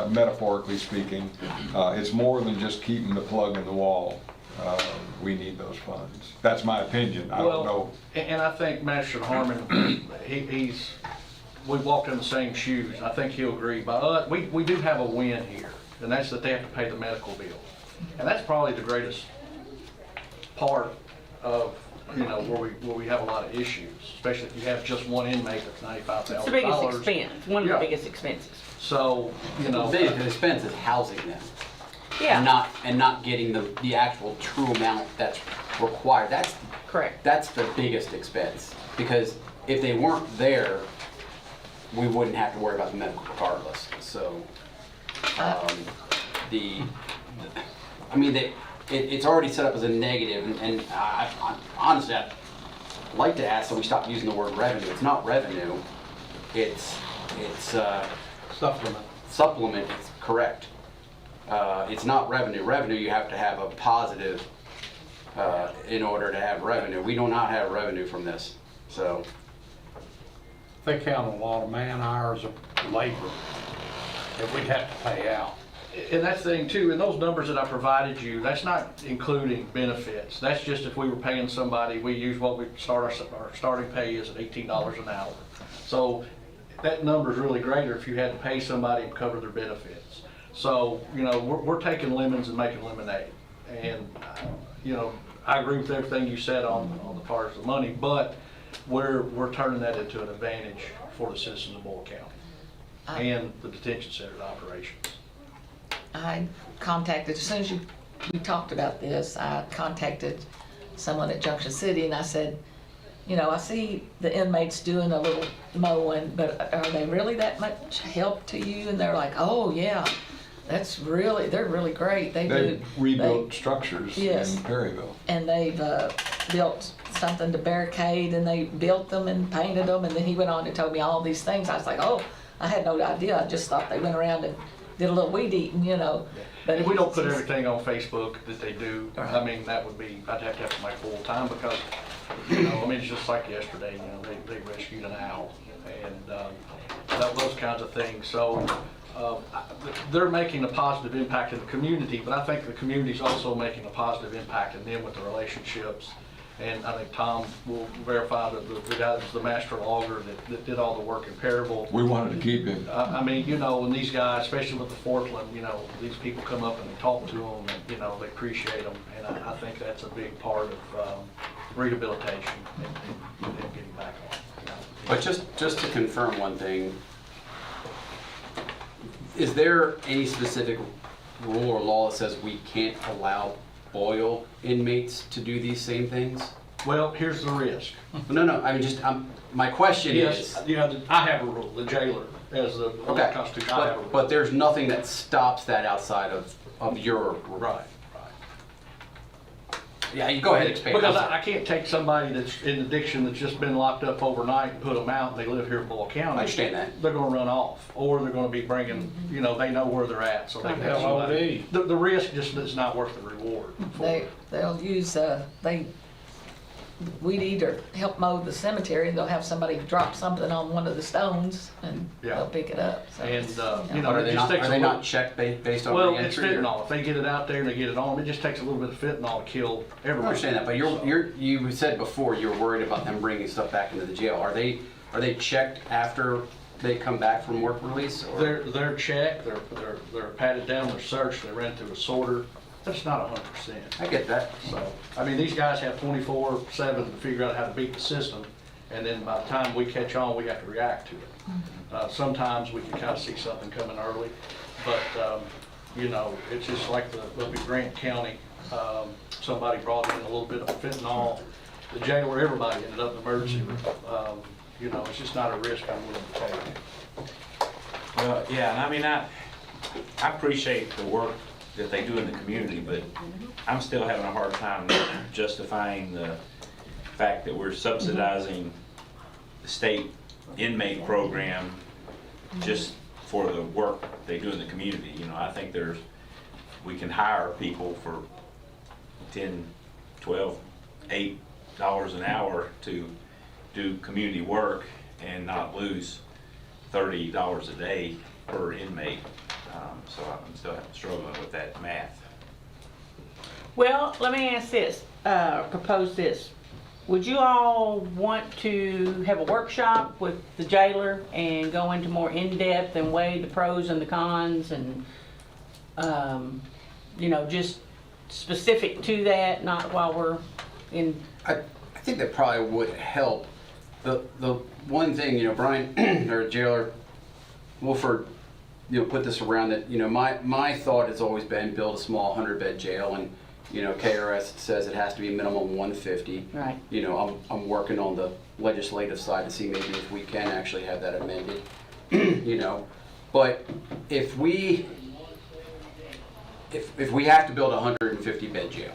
metaphorically speaking, it's more than just keeping the plug in the wall. We need those funds. That's my opinion. I don't know. And I think Master Harmon, we walked in the same shoes. I think he'll agree. But we do have a win here, and that's that they have to pay the medical bill. And that's probably the greatest part of, where we have a lot of issues, especially if you have just one inmate that's $95,000. It's the biggest expense, one of the biggest expenses. So, The biggest expense is housing them. Yeah. And not getting the actual true amount that's required. That's correct. That's the biggest expense, because if they weren't there, we wouldn't have to worry about the medical regardless. So, it's already set up as a negative, and honestly, I'd like to ask that we stop using the word revenue. It's not revenue. It's Supplement. Supplement. It's correct. It's not revenue. Revenue, you have to have a positive in order to have revenue. We do not have revenue from this. So they count a lot of man hours of labor that we'd have to pay out. And that's the thing too, and those numbers that I provided you, that's not including benefits. That's just if we were paying somebody, we use what we our starting pay is at $18 an hour. So that number is really greater if you had to pay somebody and cover their benefits. So, we're taking lemons and making lemonade. And, I agree with everything you said on the part of the money, but we're turning that into an advantage for the citizens of Boyle County and the detention center operations. I contacted, as soon as you talked about this, I contacted someone at Junction City and I said, I see the inmates doing a little mowing, but are they really that much help to you? And they're like, oh yeah, they're really great. They rebuilt structures yes, in Perryville. And they've built something to barricade, and they built them and painted them, and then he went on to tell me all these things. I was like, oh, I had no idea. I just thought they went around and did a little weed eating, But if we don't put everything on Facebook that they do, I mean, that would be, I'd have to have my full time because, it's just like yesterday, they rescued an owl and those kinds of things. So they're making a positive impact in the community, but I think the community's also making a positive impact in them with the relationships. And I think Tom will verify that the guy that was the master logger that did all the work in Perryville. We wanted to keep him. And these guys, especially with the Fortland, these people come up and they talk to them and, they appreciate them. And I think that's a big part of rehabilitation and getting back on. But just to confirm one thing, is there any specific rule or law that says we can't allow Boyle inmates to do these same things? Well, here's the risk. No. My question is. I have a rule. The jailer, as the Constitution, I have a rule. But there's nothing that stops that outside of your right. Yeah, you go ahead and expand. Because I can't take somebody that's in addiction that's just been locked up overnight and put them out and they live here in Boyle County. I understand that. They're going to run off, or they're going to be bringing, they know where they're at, so they can have somebody. The risk just is not worth the reward. They'll use weed eat or help mow the cemetery, and they'll have somebody drop something on one of the stones and they'll pick it up. So and are they not checked based on well, re-entry? It's fentanyl. If they get it out there and they get it on, it just takes a little bit of fentanyl to kill everyone. I understand that, but you said before you were worried about them bringing stuff back into the jail. Are they checked after they come back from work release? Or? They're checked. They're patted down. They're searched. They ran through a sorter. That's not 100%. I get that. So, these guys have 24/7 to figure out how to beat the system, and then by the time we catch on, we have to react to it. Sometimes we can kind of see something coming early, but, it's just like up in Grant County, somebody brought in a little bit of fentanyl. The jailer, everybody ended up in the emergency room. It's just not a risk I'm willing to take. Well, yeah, and I appreciate the work that they do in the community, but I'm still having a hard time justifying the fact that we're subsidizing the state inmate program just for the work they do in the community. I think we can hire people for $10, $12, $8 an hour to do community work and not lose $30 a day per inmate. So I'm still struggling with that math. Well, let me ask this, propose this. Would you all want to have a workshop with the jailer and go into more in-depth and weigh the pros and the cons and, you know, just specific to that, not while we're in? I think that probably would help. The one thing, you know, Brian, or jailer, Wolford, you know, put this around that, you know, my thought has always been build a small 100-bed jail, and, you know, KRS says it has to be minimum 150. Right. You know, I'm working on the legislative side to see maybe if we can actually have that amended, you know. But if we have to build a 150-bed jail,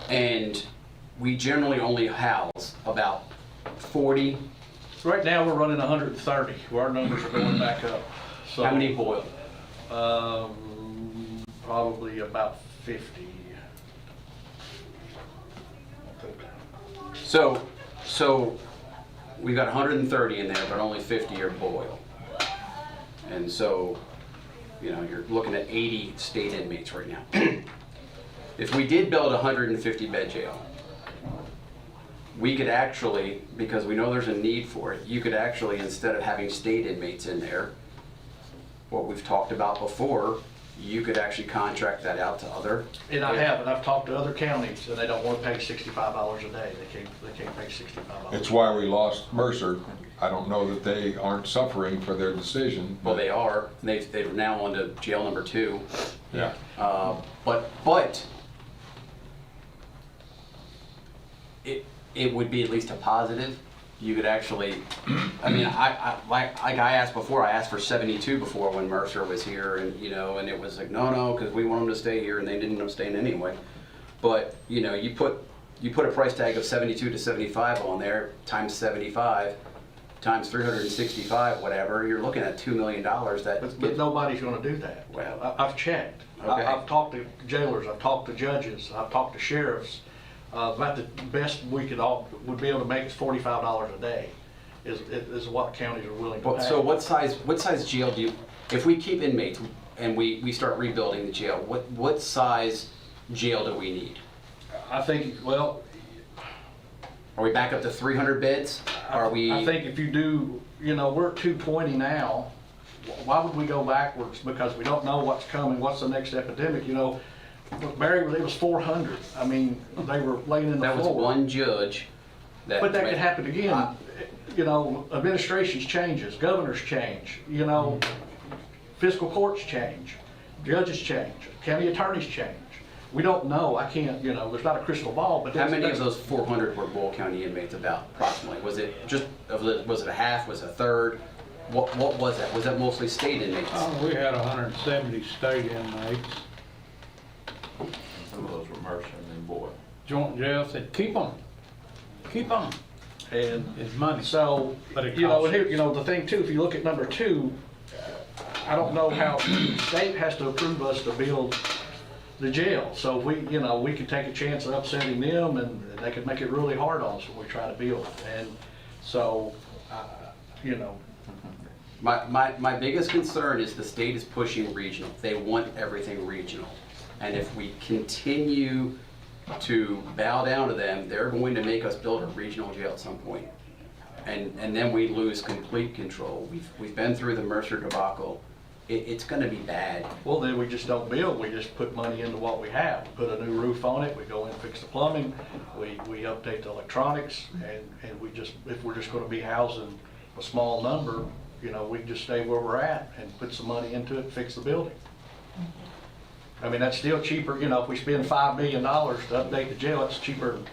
and we generally only house about 40. Right now, we're running 130. Our numbers are going back up. So, how many Boyle? Probably about 50. So we've got 130 in there, but only 50 are Boyle. And so, you know, you're looking at 80 state inmates right now. If we did build a 150-bed jail, we could actually, because we know there's a need for it, you could actually, instead of having state inmates in there, what we've talked about before, you could actually contract that out to other. And I have, and I've talked to other counties, and they don't want to pay $65 a day. They can't pay $65. It's why we lost Mercer. I don't know that they aren't suffering for their decision. Well, they are. They're now on to jail number 2. Yeah. But it would be at least a positive. You could actually, I mean, like I asked before, I asked for 72 before when Mercer was here, and, you know, and it was like, no, because we want them to stay here, and they didn't end up staying anyway. But, you know, you put a price tag of 72 to 75 on there, times 75, times 365, whatever, you're looking at $2 million. But nobody's going to do that. Well, I've checked. Okay. I've talked to jailers, I've talked to judges, I've talked to sheriffs. About the best we would be able to make is $45 a day, is what counties are willing to pay. So what size jail do you, if we keep inmates and we start rebuilding the jail, what size jail do we need? I think, well, are we back up to 300 beds? Are we? I think if you do, you know, we're at 220 now. Why would we go backwards? Because we don't know what's coming, what's the next epidemic, you know. Look, Barry, it was 400. I mean, they were laying in the floor. That was one judge. But that could happen again. You know, administrations changes, governors change, you know, fiscal courts change, judges change, county attorneys change. We don't know. I can't, you know, there's not a crystal ball. But how many of those 400 were Boyle County inmates about, approximately? Was it a half? Was it a third? What was that? Was that mostly state inmates? We had 170 state inmates. Some of those were Mercer and Boyle. Joint jail said, keep them. And it's money. So, but it you know, costs and here, you know, the thing too, if you look at number 2, I don't know how the state has to approve us to build the jail. So we, you know, we could take a chance of upsetting them, and they could make it really hard on us when we try to build it. And so, you know. My biggest concern is the state is pushing regional. They want everything regional. And if we continue to bow down to them, they're going to make us build a regional jail at some point. And then we lose complete control. We've been through the Mercer debacle. It's going to be bad. Well, then we just don't build. We just put money into what we have. We put a new roof on it. We go in and fix the plumbing. We update the electronics, and we just, if we're just going to be housing a small number, you know, we just stay where we're at and put some money into it and fix the building. I mean, that's still cheaper, you know, if we spend $5 million to update the jail, it's cheaper than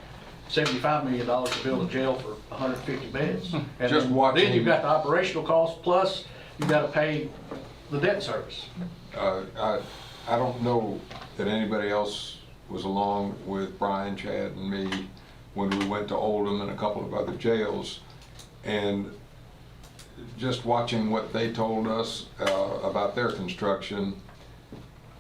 $75 million to build a jail for 150 beds. And then you've got the operational costs, plus you've got to pay the debt service. I don't know that anybody else was along with Brian, Chad, and me when we went to Oldham and a couple of other jails, and just watching what they told us about their construction,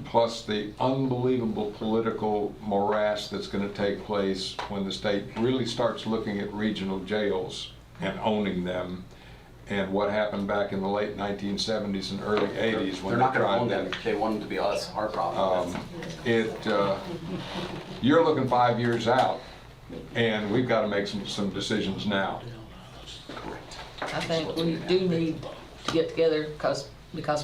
plus the unbelievable political morass that's going to take place when the state really starts looking at regional jails and owning them, and what happened back in the late 1970s and early 80s when They're not they gonna tried own that. them, they want them to be us, our problem. You're looking 5 years out, and we've got to make some decisions now. I think we do need to get together because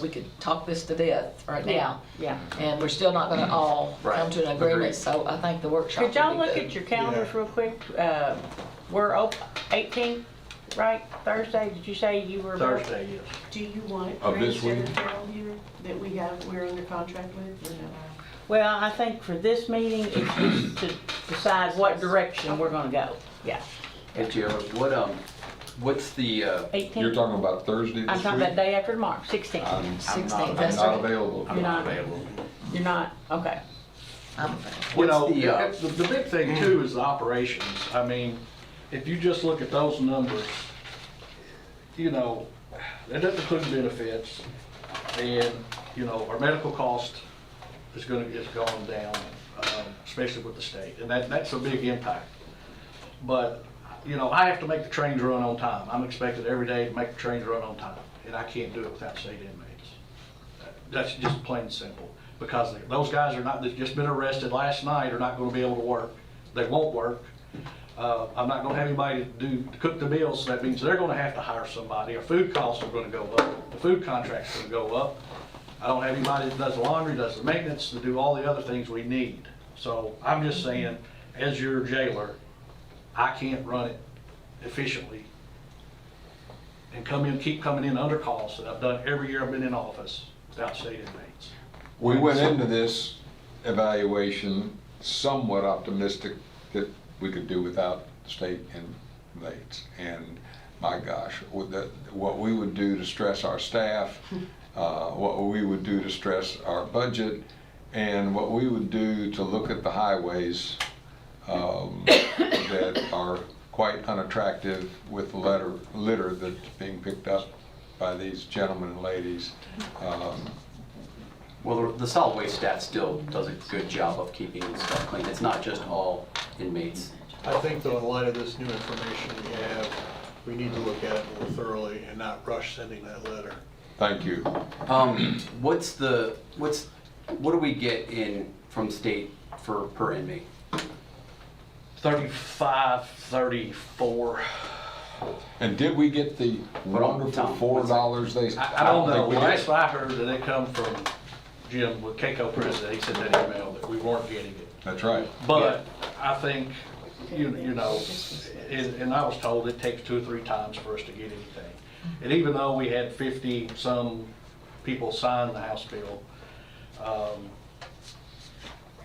we could talk this to death right now. Yeah. And we're still not gonna all come to an agreement, so I think the workshop Could y'all would be look good. at your calendars real quick? We're open 18th, right? Thursday, did you say you were? Thursday, yes. Do you want Of this Green week? Center here that we're under contract with, or no? Well, I think for this meeting, it's just to decide what direction we're gonna go. Yeah. Hey, Joe, what's the, 18th? You're talking about Thursday I'm this talking week? about day after tomorrow, 16th. I'm 16th, not available. You're not You're not, okay. You know, What's the big thing too is the operations. I mean, if you just look at those numbers, you know, that doesn't include benefits, and, you know, our medical cost is going down, especially with the state, and that's a big impact. But, you know, I have to make the trains run on time. I'm expected every day to make the trains run on time, and I can't do it without state inmates. That's just plain and simple, because those guys that's just been arrested last night are not going to be able to work. They won't work. I'm not going to have anybody to cook the meals, so that means they're going to have to hire somebody. Our food costs are going to go up. The food contract's going to go up. I don't have anybody that does the laundry, does the maintenance, to do all the other things we need. So I'm just saying, as your jailer, I can't run it efficiently and keep coming in under costs that I've done every year I've been in office without state inmates. We went into this evaluation somewhat optimistic that we could do without state inmates. And my gosh, what we would do to stress our staff, what we would do to stress our budget, and what we would do to look at the highways that are quite unattractive with the litter that's being picked up by these gentlemen and ladies. well, the solid waste staff still does a good job of keeping stuff clean. It's not just all inmates. I think though, in light of this new information we have, we need to look at it more thoroughly and not rush sending that letter. Thank you. What do we get in from state for per inmate? 35, 34. And did we get the wonderful $4 they? I don't know. think we did. Last I heard that it come from Jim with Keiko president. He said that email that we weren't getting it. That's right. But I think, you know, and I was told it takes 2 or 3 times for us to get anything. And even though we had 50 some people sign the House bill,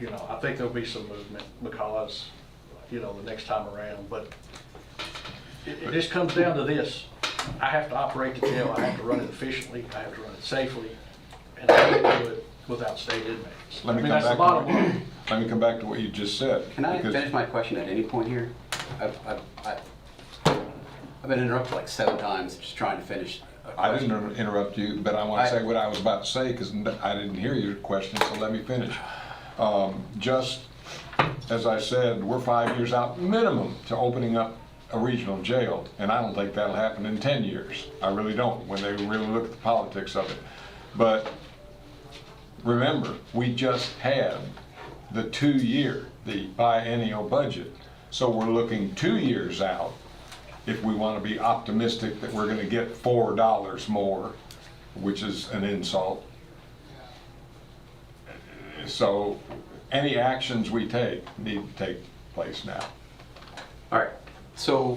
you know, I think there'll be some movement because, you know, the next time around. But it just comes down to this. I have to operate the jail. I have to run it efficiently. I have to run it safely. And I can't do it without state inmates. Let me come that's the back bottom to line. Let me come back to what you just said. Can I because- finish my question at any point here? I've been interrupted like 7 times just trying to finish. I didn't interrupt you, but I want to say what I was about to say because I didn't hear your question, so let me finish. Just as I said, we're 5 years out minimum to opening up a regional jail, and I don't think that'll happen in 10 years. I really don't, when they really look at the politics of it. But remember, we just had the 2-year, the biennial budget. So we're looking 2 years out if we want to be optimistic that we're going to get $4 more, which is an insult. So any actions we take need to take place now. All right, so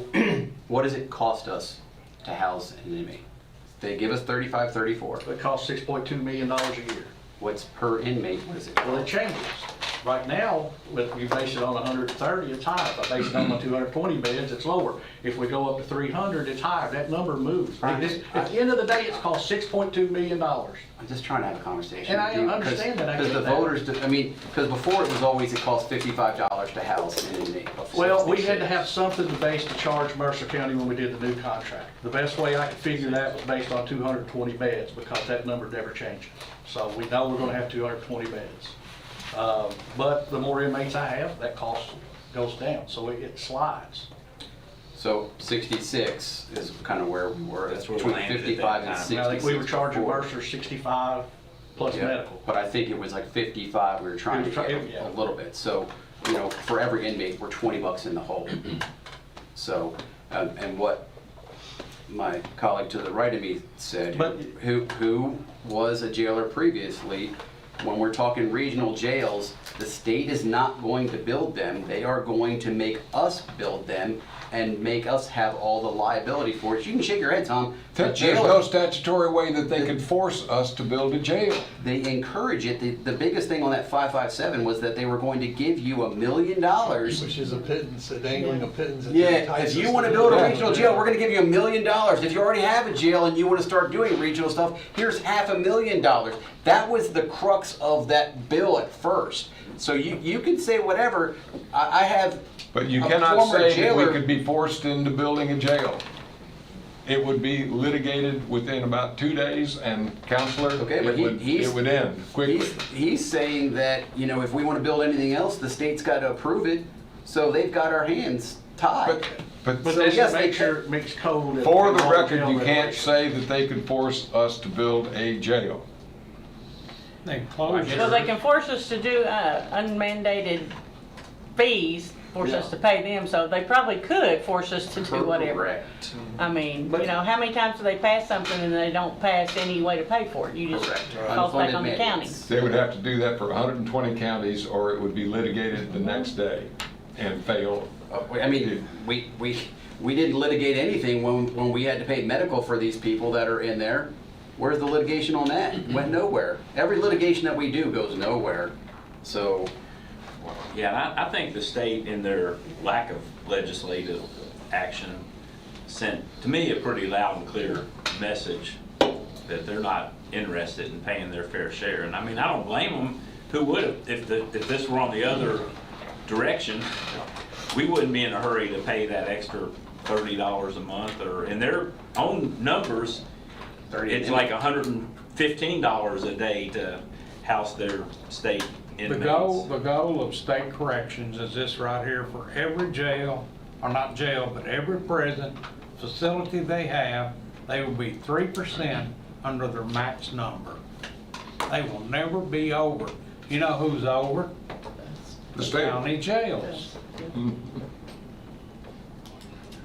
what does it cost us to house an inmate? They give us 35, 34. It costs $6.2 million a year. What's per inmate? What is it? Well, it changes. Right now, if we base it on 130, it's higher. If I base it on the 220 beds, it's lower. If we go up to 300, it's higher. That number moves. At the end of the day, it's cost $6.2 million. I'm just trying to have a conversation. And I with you, understand that, I Because get the that. voters, I mean, because before it was always, it cost $55 to house an inmate. of Well, we 66. had to have something to base to charge Mercer County when we did the new contract. The best way I could figure that was based on 220 beds, because that number never changes. So we know we're gonna have 220 beds. But the more inmates I have, that cost goes down, so it slides. So 66 is kind of where we were. That's where we between landed at 55 that and time. 66. I think we were charging before. Mercer 65 plus Yeah, medical. But I think it was like 55, we were trying to get Yeah. a little bit. So, you know, for every inmate, we're 20 bucks in the hole. So, and what my colleague to the right of me said, But- who was a jailer previously, when we're talking regional jails, the state is not going to build them. They are going to make us build them and make us have all the liability for it. You can shake your head, Tom. The There's jail- no statutory way that they could force us to build a jail. They encourage it. The biggest thing on that 557 was that they were going to give you $1 million. Which is a pittance, a dangling of pittance. that Yeah, entices if you us want to do build a it. regional jail, we're going to give you $1 million. If you already have a jail and you want to start doing regional stuff, here's $500,000. That was the crux of that bill at first. So you can say whatever. I have But you a cannot former say that we jailer- could be forced into building a jail. It would be litigated within about 2 days, and counselor, Okay, but it would end quickly. He's saying that, you know, if we want to build anything else, the state's got to approve it. So they've got our hands tied. But But So this yes, makes they sure it makes code. and for the all record, jail you can't regulations. say that they could force us to build a jail. They close So they can force us to do unmandated fees, force us to pay them, so they probably could force us to do whatever. Correct. I mean, you know, how many times do they pass something and they don't pass any way to pay for it? You just Correct. falls back Unfunded on the county. mandates. They would have to do that for 120 counties, or it would be litigated the next day and fail. I mean, we didn't litigate anything when we had to pay medical for these people that are in there. Where's the litigation on that? Went nowhere. Every litigation that we do goes nowhere. So, Yeah, and I think the state, in their lack of legislative action, sent, to me, a pretty loud and clear message that they're not interested in paying their fair share. And I mean, I don't blame them. Who would, if this were on the other direction, we wouldn't be in a hurry to pay that extra $30 a month, or in their own numbers, it's like $115 a day to house their state The inmates. goal of state corrections is this right here: for every jail, or not jail, but every prison facility they have, they will be 3% under their max number. They will never be over. You know who's over? The state. County jails.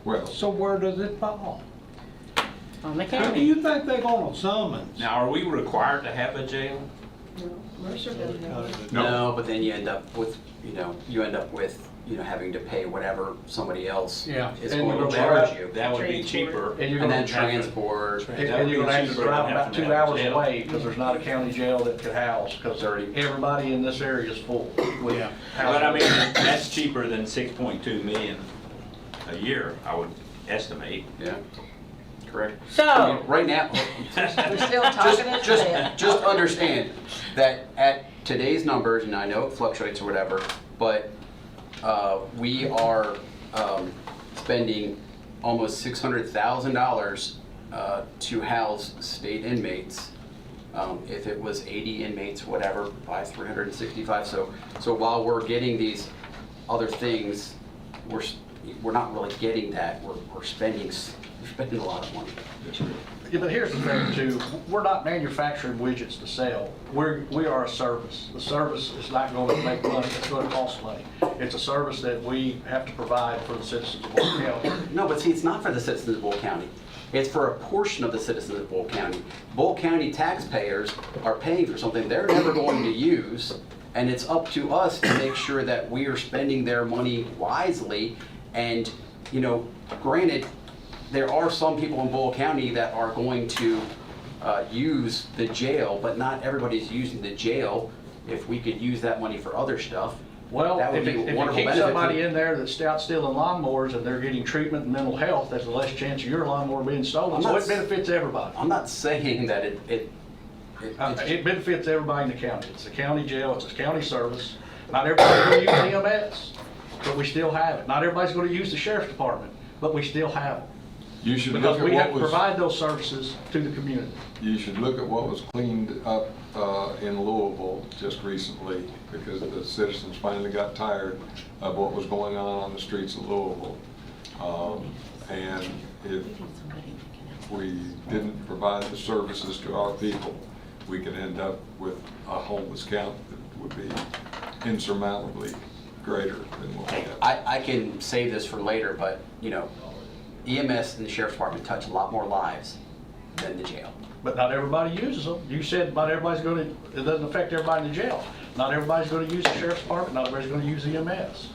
Well, So where does it fall? On the Who do county. you think they're gonna summons? Now, are we required to have a jail? Mercer doesn't have. no, but then you end up with, having to pay whatever somebody else Yeah. is And going you're to gonna charge you. That would be cheaper. And you're And gonna then transport. And you're gonna have to cheaper drive than about having to 2 have a hours jail. away, because there's not a county jail that could house, because everybody in this area is full. with Yeah. But I mean, that's cheaper than 6.2 million a year, I would estimate. Yeah, correct. I So, mean, right now, We're still talking in head. just understand that at today's numbers, and I know it fluctuates or whatever, but we are spending almost $600,000 to house state inmates. If it was 80 inmates, whatever, by 365. So while we're getting these other things, we're not really getting that. We're spending a lot of money. Yeah, but here's the thing too, we're not manufacturing widgets to sell. We are a service. The service is not going to make money, it's going to cost money. It's a service that we have to provide for the citizens of Boyle County. No, but see, it's not for the citizens of Boyle County. It's for a portion of the citizens of Boyle County. Boyle County taxpayers are paying for something they're never going to use, and it's up to us to make sure that we are spending their money wisely. And, granted, there are some people in Boyle County that are going to use the jail, but not everybody's using the jail if we could use that money for other stuff, Well, that would if be it a wonderful keeps benefit. somebody in there that's out stealing lawnmowers and they're getting treatment and mental health, there's a less chance of your lawnmower being stolen. I'm So not it benefits everybody. I'm not saying that it It benefits everybody in the county. It's a county jail, it's a county service. Not everybody's going to use EMS, but we still have it. Not everybody's going to use the sheriff's department, but we still have it. You should Because look at we have what to was, provide those services to the community. you should look at what was cleaned up in Louisville just recently, because the citizens finally got tired of what was going on the streets of Louisville. And if we didn't provide the services to our people, we could end up with a homeless count that would be insurmountably greater than what we have. I can save this for later, but, you know, EMS and the sheriff's department touch a lot more lives than the jail. But not everybody uses them. You said not everybody's going to, it doesn't affect everybody in the jail. Not everybody's going to use the sheriff's department, not everybody's going to use EMS.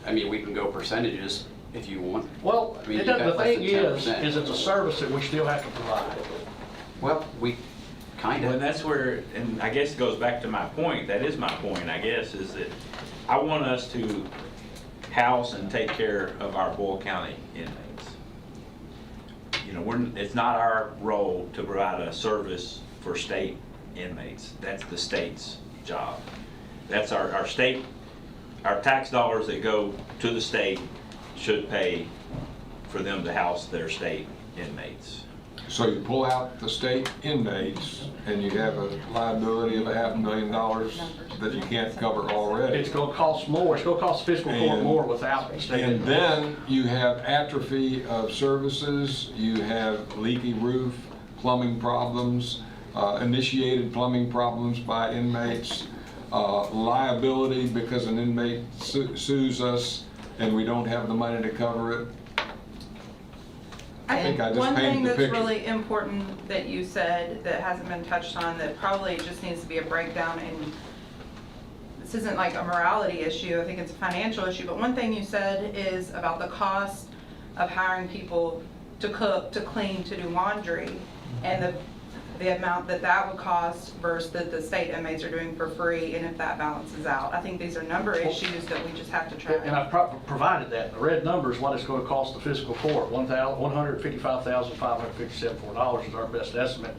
I mean, we can go percentages if you want. Well, I mean, it you doesn't, got the less thing than is 10%. it's a service that we still have to provide. Well, we kind Well, of. and that's where, and I guess it goes back to my point, that is my point, I guess, is that I want us to house and take care of our Boyle County inmates. You know, it's not our role to provide a service for state inmates. That's the state's job. That's our state, our tax dollars that go to the state should pay for them to house their state inmates. So you pull out the state inmates and you have a liability of $500,000 that you can't cover already. It's going to cost more. It's going to cost the fiscal court more without the state. And then you have atrophy of services, you have leaky roof, plumbing problems, initiated plumbing problems by inmates, liability because an inmate sues us and we don't have the money to cover it. I think I just One thing painted the that's picture. really important that you said that hasn't been touched on, that probably just needs to be a breakdown, and this isn't like a morality issue, I think it's a financial issue, but one thing you said is about the cost of hiring people to cook, to clean, to do laundry, and the amount that would cost versus that the state inmates are doing for free, and if that balances out. I think these are number issues that we just have to track. And I've provided that. The red number is what it's going to cost the fiscal court. $155,557 is our best estimate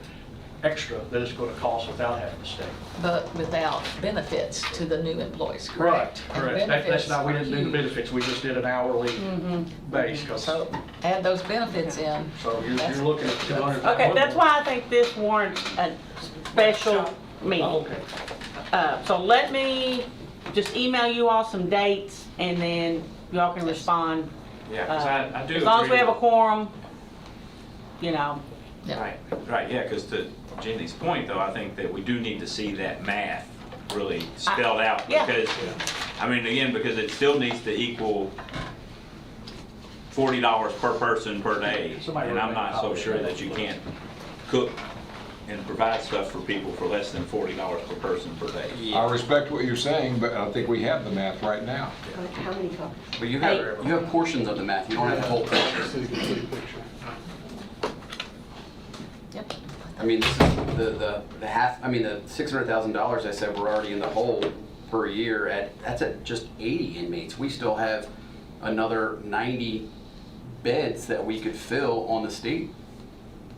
extra that it's going to cost without having to stay. But without benefits to the new employees, correct? And Correct. That's not, we benefits didn't do the are benefits, we just did an hourly base. So add those benefits in. So you're looking at 200. Okay, that's why I think this warrants a special meeting. Okay. So let me just email you all some dates and then y'all can respond. Yeah, 'cause I do As long as we agree have a with- quorum, you know. Right, yeah, because to Jenny's point, though, I think that we do need to see that math really spelled out. Yeah. Because, I mean, again, because it still needs to equal $40 per person per day. And I'm not so sure that you can't cook and provide stuff for people for less than $40 per person per day. I respect what you're saying, but I think we have the math right now. How many copies? But you have portions of the math, you don't have the whole picture. Yep. I mean, this is the half, I mean, the $600,000 I said we're already in the hole per year that's at just 80 inmates. We still have another 90 beds that we could fill on the state.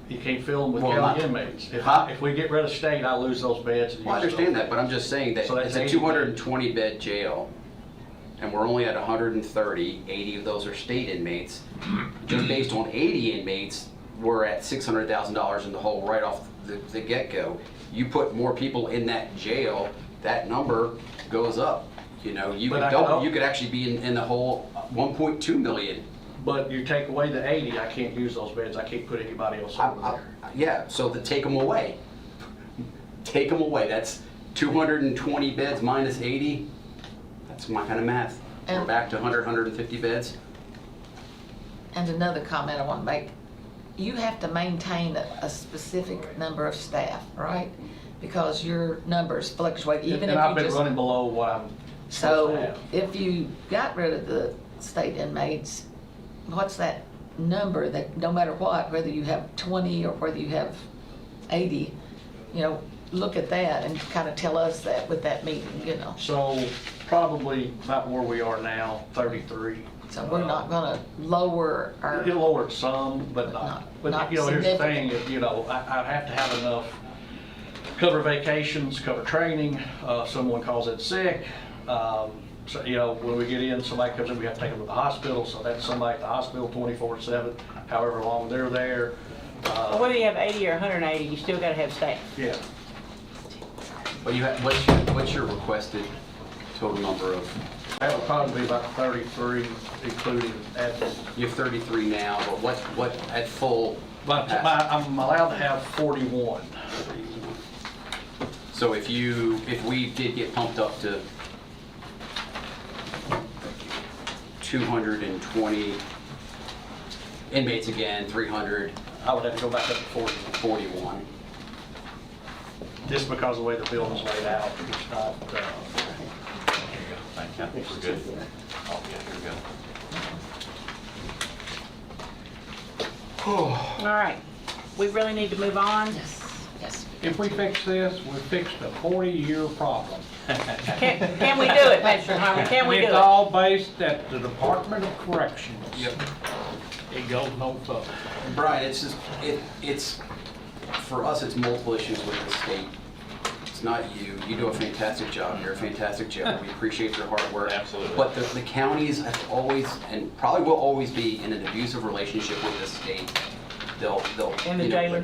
You can't fill them with Well, county not- inmates. Huh? If we get rid of state, I lose those beds. Well, I understand that, but I'm just saying that So that's it's a 80 220 bed jail, and we're only at 130, 80 of those are state inmates. Just based on 80 inmates, we're at $600,000 in the hole right off the get-go. You put more people in that jail, that number goes up. You know, you But could I double, know- you could actually be in the hole 1.2 million. But you take away the 80, I can't use those beds. I can't put anybody else over there. Yeah, so take them away. Take them away. That's 220 beds minus 80. That's my kind of math. We're And- back to 100, 150 beds. And another comment I want to make, you have to maintain a specific number of staff, right? Because your numbers fluctuate, even if And I've you been just. running below what I'm supposed to So have. if you got rid of the state inmates, what's that number that no matter what, whether you have 20 or whether you have 80, you know, look at that and kind of tell us that with that meeting, you know? So probably about where we are now, 33. So we're not gonna lower our, It'll lower it some, but not. not But, you know, here's the thing, you know, I'd have to have enough, cover vacations, cover training, someone calls in sick. So, you know, when we get in, somebody comes in, we have to take them to the hospital, so that's somebody at the hospital 24/7, however long they're there. Well, whether you have 80 or 180, you still gotta have staff. Yeah. But you have, what's your requested total number of? That would probably be about 33, including admin. You have 33 now, but what at full? But I'm allowed to have 41. So if we did get pumped up to 220 inmates again, 300. I would have to go back up to 41. Just because of the way the building's laid out, it's not, Thank you. We're good. Oh, yeah, here we go. All right, we really need to move on. yes. If we fix this, we fixed a 40-year problem. Can we do it, Mr. Harmon? Can we do It's it? all based at the Department of Corrections. Yep. It goes no further. Brian, it's just, it's, for us, it's multiple issues with the state. It's not you. You do a fantastic job. You're a fantastic jailer. We appreciate your hard work. Absolutely. But the counties have always, and probably will always be, in an abusive relationship with the state. They'll And the you know,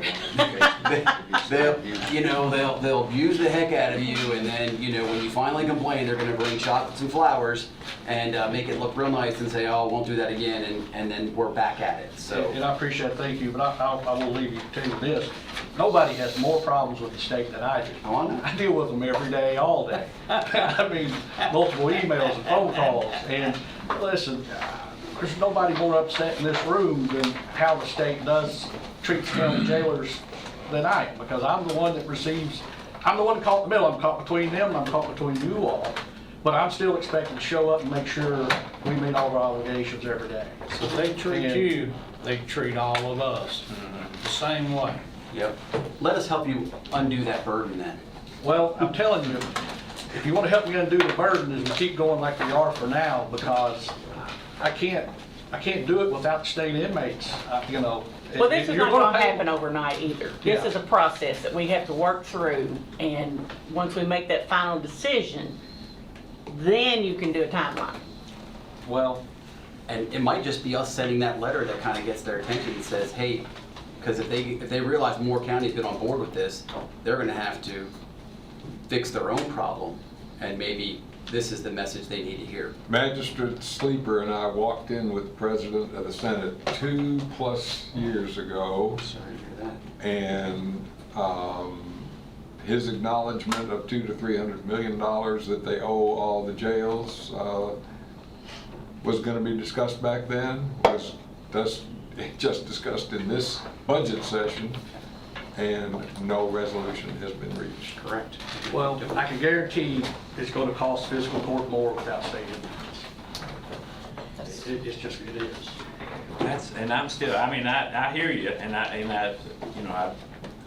jailer. they'll abuse the heck out of you, and then, you know, when you finally complain, they're gonna bring chocolates and flowers and make it look real nice and say, oh, won't do that again, and then we're back at it, so. and I appreciate it, thank you, but I will leave you to this. Nobody has more problems with the state than I do. Oh, I know. I deal with them every day, all day. I mean, multiple emails and phone calls, and listen, there's nobody more upset in this room than how the state treats county jailers than I am, because I'm the one that receives, I'm the one caught in the middle. I'm caught between them, and I'm caught between you all. But I'm still expected to show up and make sure we meet all of our obligations every day. So if they treat And- you, they treat all of us the same way. Yep. Let us help you undo that burden then. Well, I'm telling you, if you want to help me undo the burden, is we keep going like we are for now, because I can't do it without the state inmates, you know. Well, this is You're not gonna gonna pay- happen overnight either. This Yeah. is a process that we have to work through, and once we make that final decision, then you can do a timeline. Well, And it might just be us sending that letter that kind of gets their attention and says, hey, because if they realize more counties get on board with this, they're gonna have to fix their own problem, and maybe this is the message they need to hear. Magistrate Sleeper and I walked in with the President of the Senate 2+ years ago, Sorry to hear that. and his acknowledgement of $200 to $300 million that they owe all the jails was going to be discussed back then, was just discussed in this budget session, and no resolution has been reached. Correct. well, I can guarantee it's going to cost fiscal court more without state inmates. It's just, it is. And I'm still, I mean, I hear you, and I, you know, I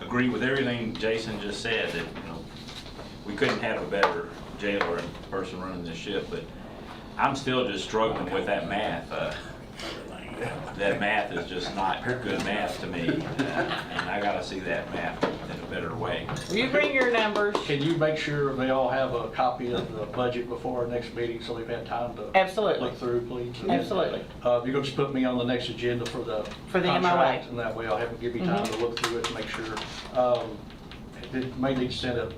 agree with everything Jason just said, that, you know, we couldn't have a better jailer and person running this ship, but I'm still just struggling with that math. That math is just not good math to me, and I gotta see that math in a better way. You bring your numbers. Can you make sure they all have a copy of the budget before our next meeting, so they've had time to Absolutely. look through, please? Absolutely. You're going to just put me on the next agenda for the contract, and that way I'll have to give you time to look through it and make sure. It may need to send it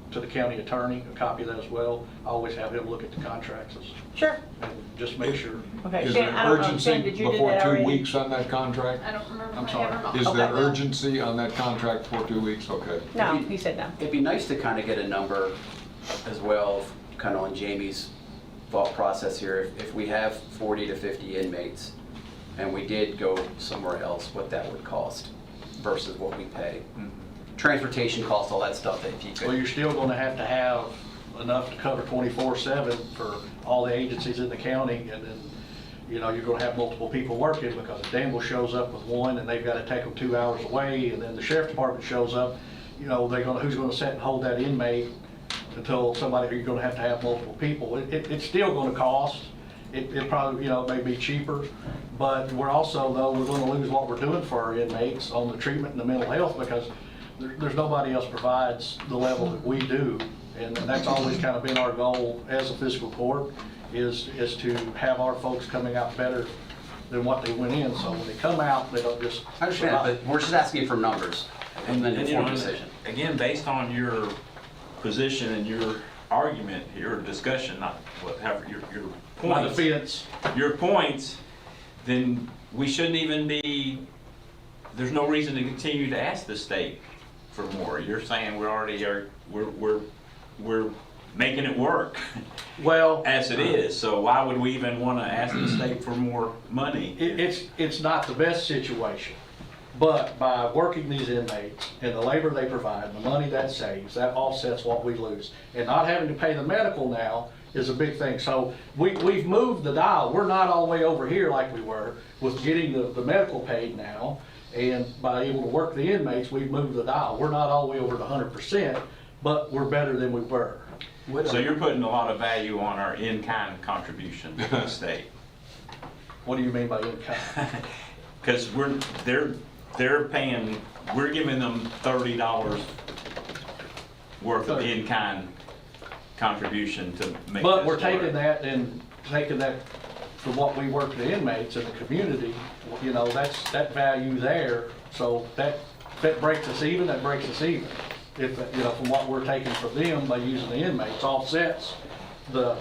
to the county attorney, a copy of that as well. I always have him look at the contracts Sure. and just make sure. Okay. Is Shannon, there I don't know, urgency Shannon, did you do before that 2 already? weeks on that contract? I don't remember I'm if I sorry. ever not. Is Okay. there urgency on that contract for 2 weeks? Okay. No, he said no. It'd be nice to kind of get a number as well, kind of on Jamie's thought process here. If we have 40 to 50 inmates, and we did go somewhere else, what that would cost versus what we pay. Transportation costs, all that stuff, that if you Well, could. you're still going to have enough to cover 24/7 for all the agencies in the county, and then, you know, you're going to have multiple people working, because if Danville shows up with one and they've got to take them 2 hours away, and then the sheriff's department shows up, you know, who's gonna sit and hold that inmate until somebody, you're gonna have multiple people. It's still gonna cost. It probably, you know, may be cheaper, but we're also, though, we're gonna lose what we're doing for our inmates on the treatment and the mental health, because there's nobody else provides the level that we do. And that's always kind of been our goal as a fiscal court, is to have our folks coming out better than what they went in. So when they come out, they don't just. I understand, but we're just asking for numbers and then And, informed decision. Again, based on your position and your argument, your discussion, not whatever, your My points. defense. Your points, then we shouldn't even be, there's no reason to continue to ask the state for more. You're saying we already are, we're making it work. Well, as it is, so why would we even want to ask the state for more money? It's not the best situation, but by working these inmates and the labor they provide, the money that saves, that offsets what we lose. And not having to pay the medical now is a big thing. So we've moved the dial. We're not all the way over here like we were with getting the medical paid now. And by able to work the inmates, we've moved the dial. We're not all the way over to 100%, but we're better than we were. So you're putting a lot of value on our in-kind contribution to the state. What do you mean by in-kind? Because they're paying, we're giving them $30 worth of in-kind contribution to make. But this we're taking work. that and taking that for what we work the inmates in the community, you know, that's that value there. So that breaks us even, that breaks us even. If, you know, from what we're taking from them by using the inmates, offsets the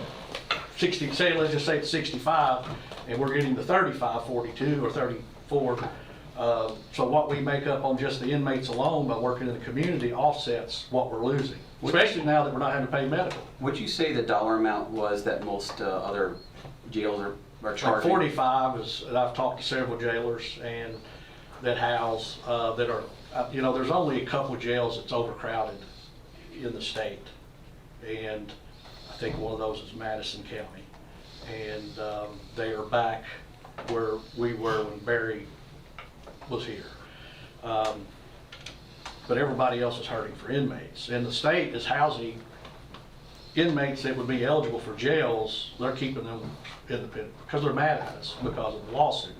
60, say, let's just say it's 65, and we're getting the 35, 42, or 34. So what we make up on just the inmates alone by working in the community offsets what we're losing, especially now that we're not having to pay medical. Would you say the dollar amount was that most other jails are Like charging? 45 is, and I've talked to several jailers and that house, that are, you know, there's only a couple of jails that's overcrowded in the state. And I think one of those is Madison County. And they are back where we were when Barry was here. But everybody else is hurting for inmates. And the state is housing inmates that would be eligible for jails. They're keeping them in the pit because they're mad at us because of the lawsuit.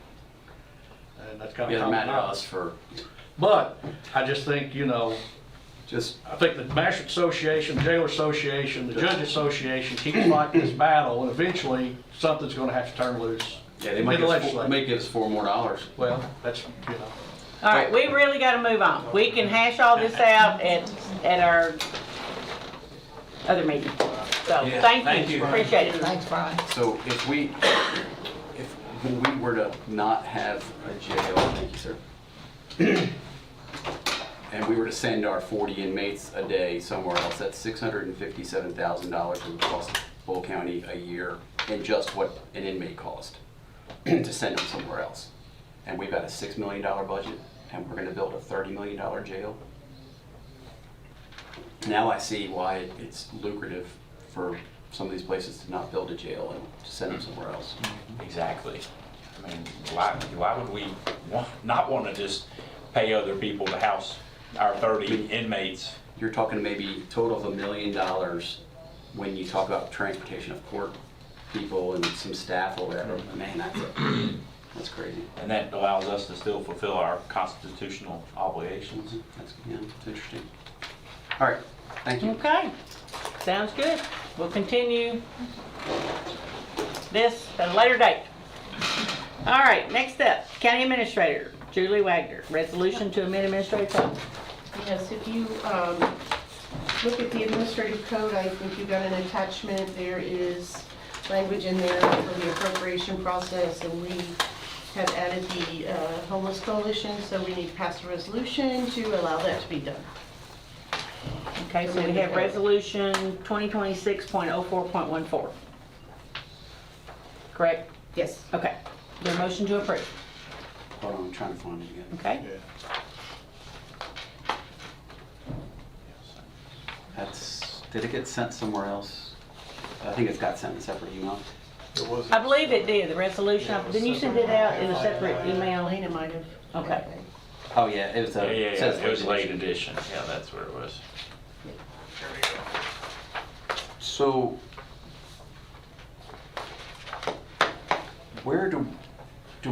And that's kind of Yeah, they're mad at us for. But I just think, you know, I think the Master Association, Jailer Association, the Judge Association keeps fighting this battle, and eventually something's going to have to turn loose. Yeah, they might give us $4 more. Well, that's, you know. All right, we really got to move on. We can hash all this out at our other meeting. So, Yeah, thank you, appreciate it. Thanks, Brian. So if when we were to not have a jail, thank you, sir, and we were to send our 40 inmates a day somewhere else, that's $657,000 would cost Boyle County a year in just what an inmate cost to send them somewhere else. And we've got a $6 million budget, and we're gonna build a $30 million jail. Now I see why it's lucrative for some of these places to not build a jail and to send them somewhere else. Exactly. I mean, why would we not want to just pay other people to house our 30 inmates? You're talking maybe total of $1 million when you talk about transportation of court people and some staff or whatever. Man, that's crazy. And that allows us to still fulfill our constitutional obligations. That's interesting. All right, thank you. Okay, sounds good. We'll continue this at a later date. All right, next up, County Administrator, Julie Wagner, resolution to amend administrative code. Yes, if you look at the administrative code, I think you've got an attachment. There is language in there for the appropriation process, and we have added the homeless coalition, so we need to pass a resolution to allow that to be done. Okay, so we have resolution 2026.04.14. Correct? Yes. Okay. Is there a motion to approve? Hold on, I'm trying to find it again. Okay. Did it get sent somewhere else? I think it's got sent in a separate email. I believe it did, the resolution. Didn't you send it out in a separate email? Lena might have. Okay. Oh, yeah, it was, Yeah, it says it was late edition. edition, yeah, that's where it was. So, where do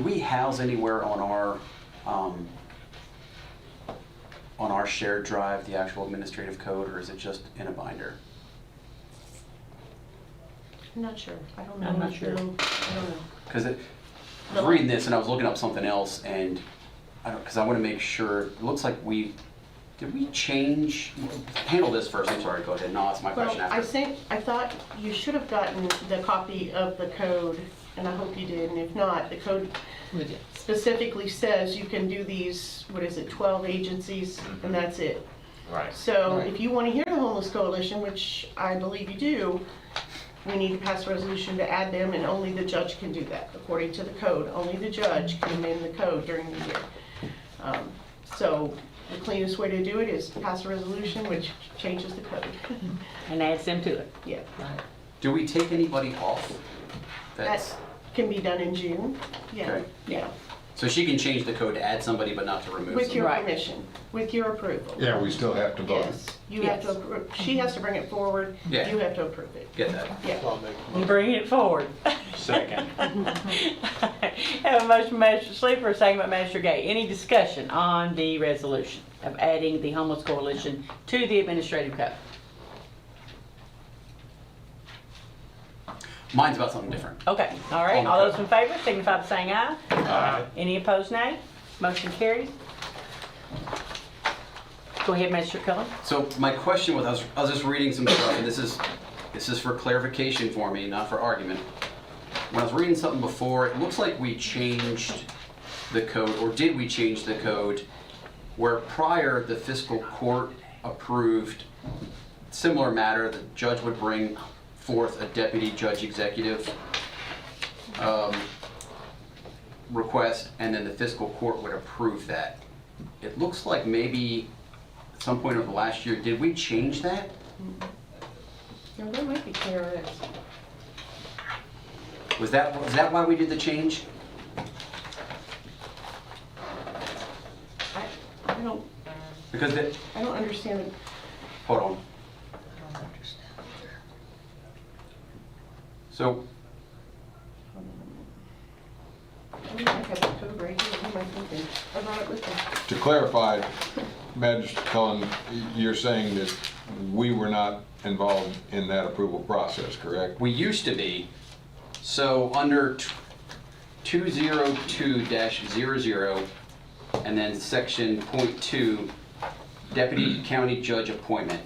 we house anywhere on our shared drive, the actual administrative code, or is it just in a binder? I'm not sure. I don't know. I'm not sure. I don't know. Because I was reading this and I was looking up something else, and because I want to make sure, it looks like did we handle this first, I'm sorry, go ahead, no, that's my question Well, after. I thought you should have gotten the copy of the code, and I hope you did, and if not, the code specifically says you can do these, 12 agencies, and that's it. Right. So if you want to hear the Homeless Coalition, which I believe you do, we need to pass a resolution to add them, and only the judge can do that, according to the code. Only the judge can amend the code during the year. So the cleanest way to do it is pass a resolution which changes the code. And adds them to it. Yeah. Do we take anybody off? That can be done in June. Yeah. Okay. Yeah. So she can change the code to add somebody but not to remove With somebody? your permission, with your approval. Yeah, we still have to vote. Yes, you have to approve. She has to bring it forward. Yeah. You have to approve it. Get that. Yeah. I'll make a You bring it forward. Second. Have a motion by Mr. Sleeper, a second by Mr. Gay. Any discussion on the resolution of adding the Homeless Coalition to the administrative code? Mine's about something different. Okay, all right. On the All code. those in favor signify by saying aye. Aye. Any opposed, nay? Motion carries. Go ahead, Mr. Cullen. So my question was, I was just reading some stuff, and this is for clarification for me, not for argument. When I was reading something before, it looks like we changed the code, or did we change the code, where prior the fiscal court approved similar matter, the judge would bring forth a deputy judge executive request, and then the fiscal court would approve that. It looks like maybe at some point over the last year, did we change that? No, that might be KRS. Was that why we did the change? I don't, Because I don't understand it. hold on. So, I mean, I have the code right here. What am I thinking? I brought it with me. To clarify, Magistrate Cullen, you're saying that we were not involved in that approval process, correct? we used to be, so under 202-00, and then section .2, deputy county judge appointment.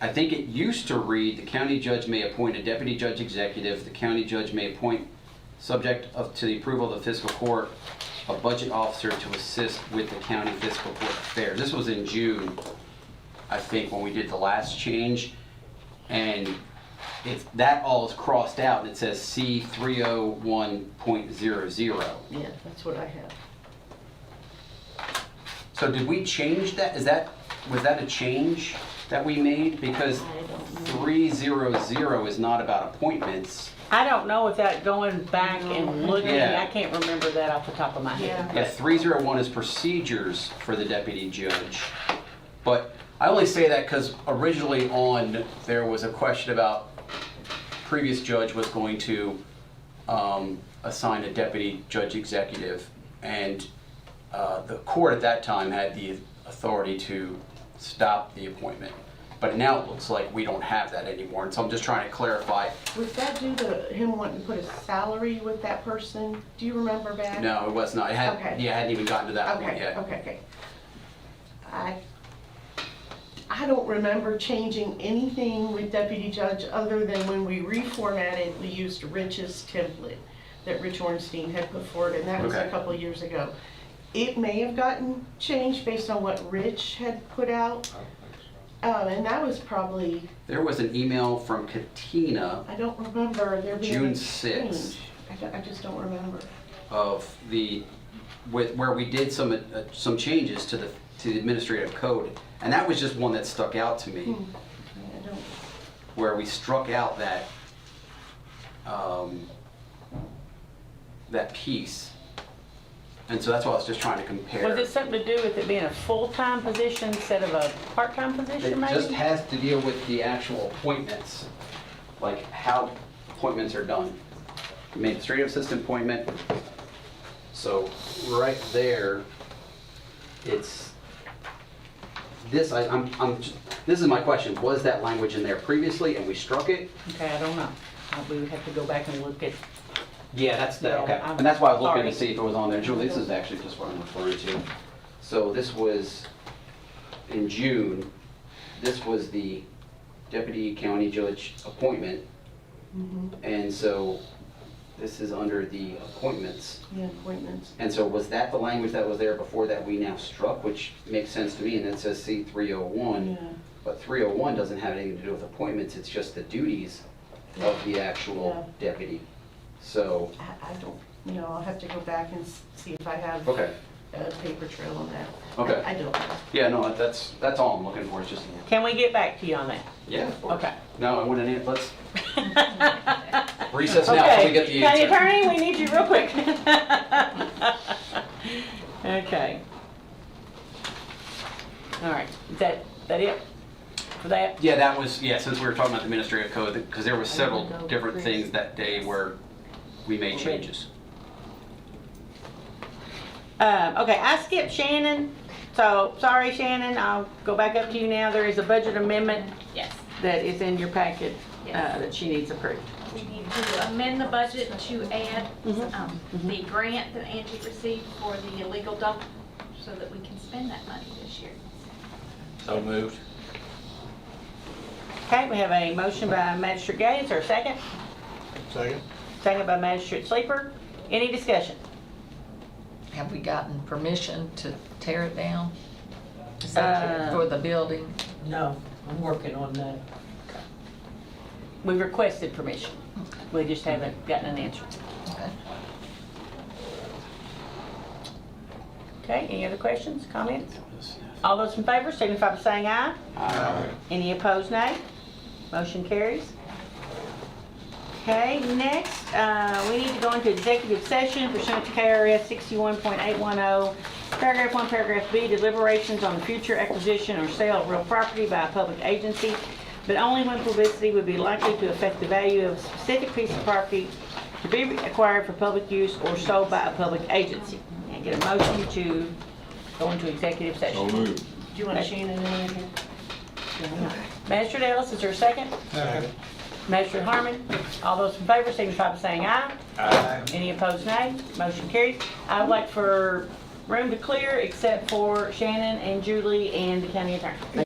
I think it used to read, the county judge may appoint a deputy judge executive, the county judge may appoint, subject to the approval of the fiscal court, a budget officer to assist with the county fiscal court affairs. This was in June, I think, when we did the last change, and that all is crossed out, and it says C301.00. Yeah, that's what I have. So did we change that? Was that a change that we made? Because 300 is not about appointments. I don't know without going back and looking, Yeah. I can't remember that off the top of my head. Yeah, 301 is procedures for the deputy judge. But I only say that because originally there was a question about previous judge was going to assign a deputy judge executive, and the court at that time had the authority to stop the appointment. But now it looks like we don't have that anymore, and so I'm just trying to clarify. Was that due to him wanting to put a salary with that person? Do you remember back? No, it was not. Okay. Yeah, I hadn't even gotten to that point Okay, yet. okay. I don't remember changing anything with deputy judge other than when we reformatted, we used Rich's template that Rich Ornstein had put forward, and that was a Okay. couple of years ago. It may have gotten changed based on what Rich had put out, and that was probably, There was an email from Katina I don't remember there being June a 6th. change. I just don't remember. of where we did some changes to the administrative code, and that was just one that stuck out to me, I don't. where we struck out that piece. And so that's why I was just trying to compare. Was it something to do with it being a full-time position instead of a part-time It position, maybe? just has to deal with the actual appointments, like how appointments are done. Administrative assistant appointment. So right there, it's this. This is my question. Was that language in there previously, and we struck it? Okay, I don't know. We would have to go back and look at, Yeah, that's Yeah, okay. I'm And that's why I was looking to sorry. see if it was on there. Julie, this is actually just what I'm referring to. So this was in June. This was the deputy county judge appointment. And so this is under the appointments. Yeah, appointments. And so was that the language that was there before that we now struck, which makes sense to me, and it says C 301. Yeah. But 301 doesn't have anything to do with appointments, it's just the duties of the actual deputy. So, I don't, I'll have to go back and see if I have okay, a paper trail on that. okay. I don't. Yeah, no, that's all I'm looking for, is just, can we get back to you on that? yeah, of course. Okay. No, I wouldn't need, let's recess now so we get the County answer. attorney, we need you real quick. Okay. All right, is that it for that? Yeah, that was, since we were talking about the administrative code, because there were several different things that day where we made changes. Okay, I skipped Shannon, so sorry Shannon, I'll go back up to you now. There is a budget amendment Yes. that is in your packet Yes. that she needs approved. We need to amend the budget to add Mhm. the grant that Angie received for the illegal dump so that we can spend that money this year. So moved. Okay, we have a motion by Magistrate Gaines, or a second? Second? Second by Magistrate Sleeper. Any discussion? Have we gotten permission to tear it down? Is that for the building? No, I'm working on that. We requested permission. We just haven't gotten an answer. Okay. Okay, any other questions, comments? All those in favor signify by saying aye. Aye. Any opposed, nay? Motion carries. Okay, next, we need to go into executive session pursuant to KRS 61.810, paragraph 1, paragraph B, deliberations on the future acquisition or sale of real property by a public agency, but only when publicity would be likely to affect the value of a specific piece of property to be acquired for public use or sold by a public agency. And get a motion to go into executive session. So moved. Do you want Shannon in here? Magistrate Ellis, is there a second? Second. Magistrate Harmon, all those in favor signify by saying aye. Aye. Any opposed, nay? Motion carries. I would like for room to clear except for Shannon and Julie and the county attorney.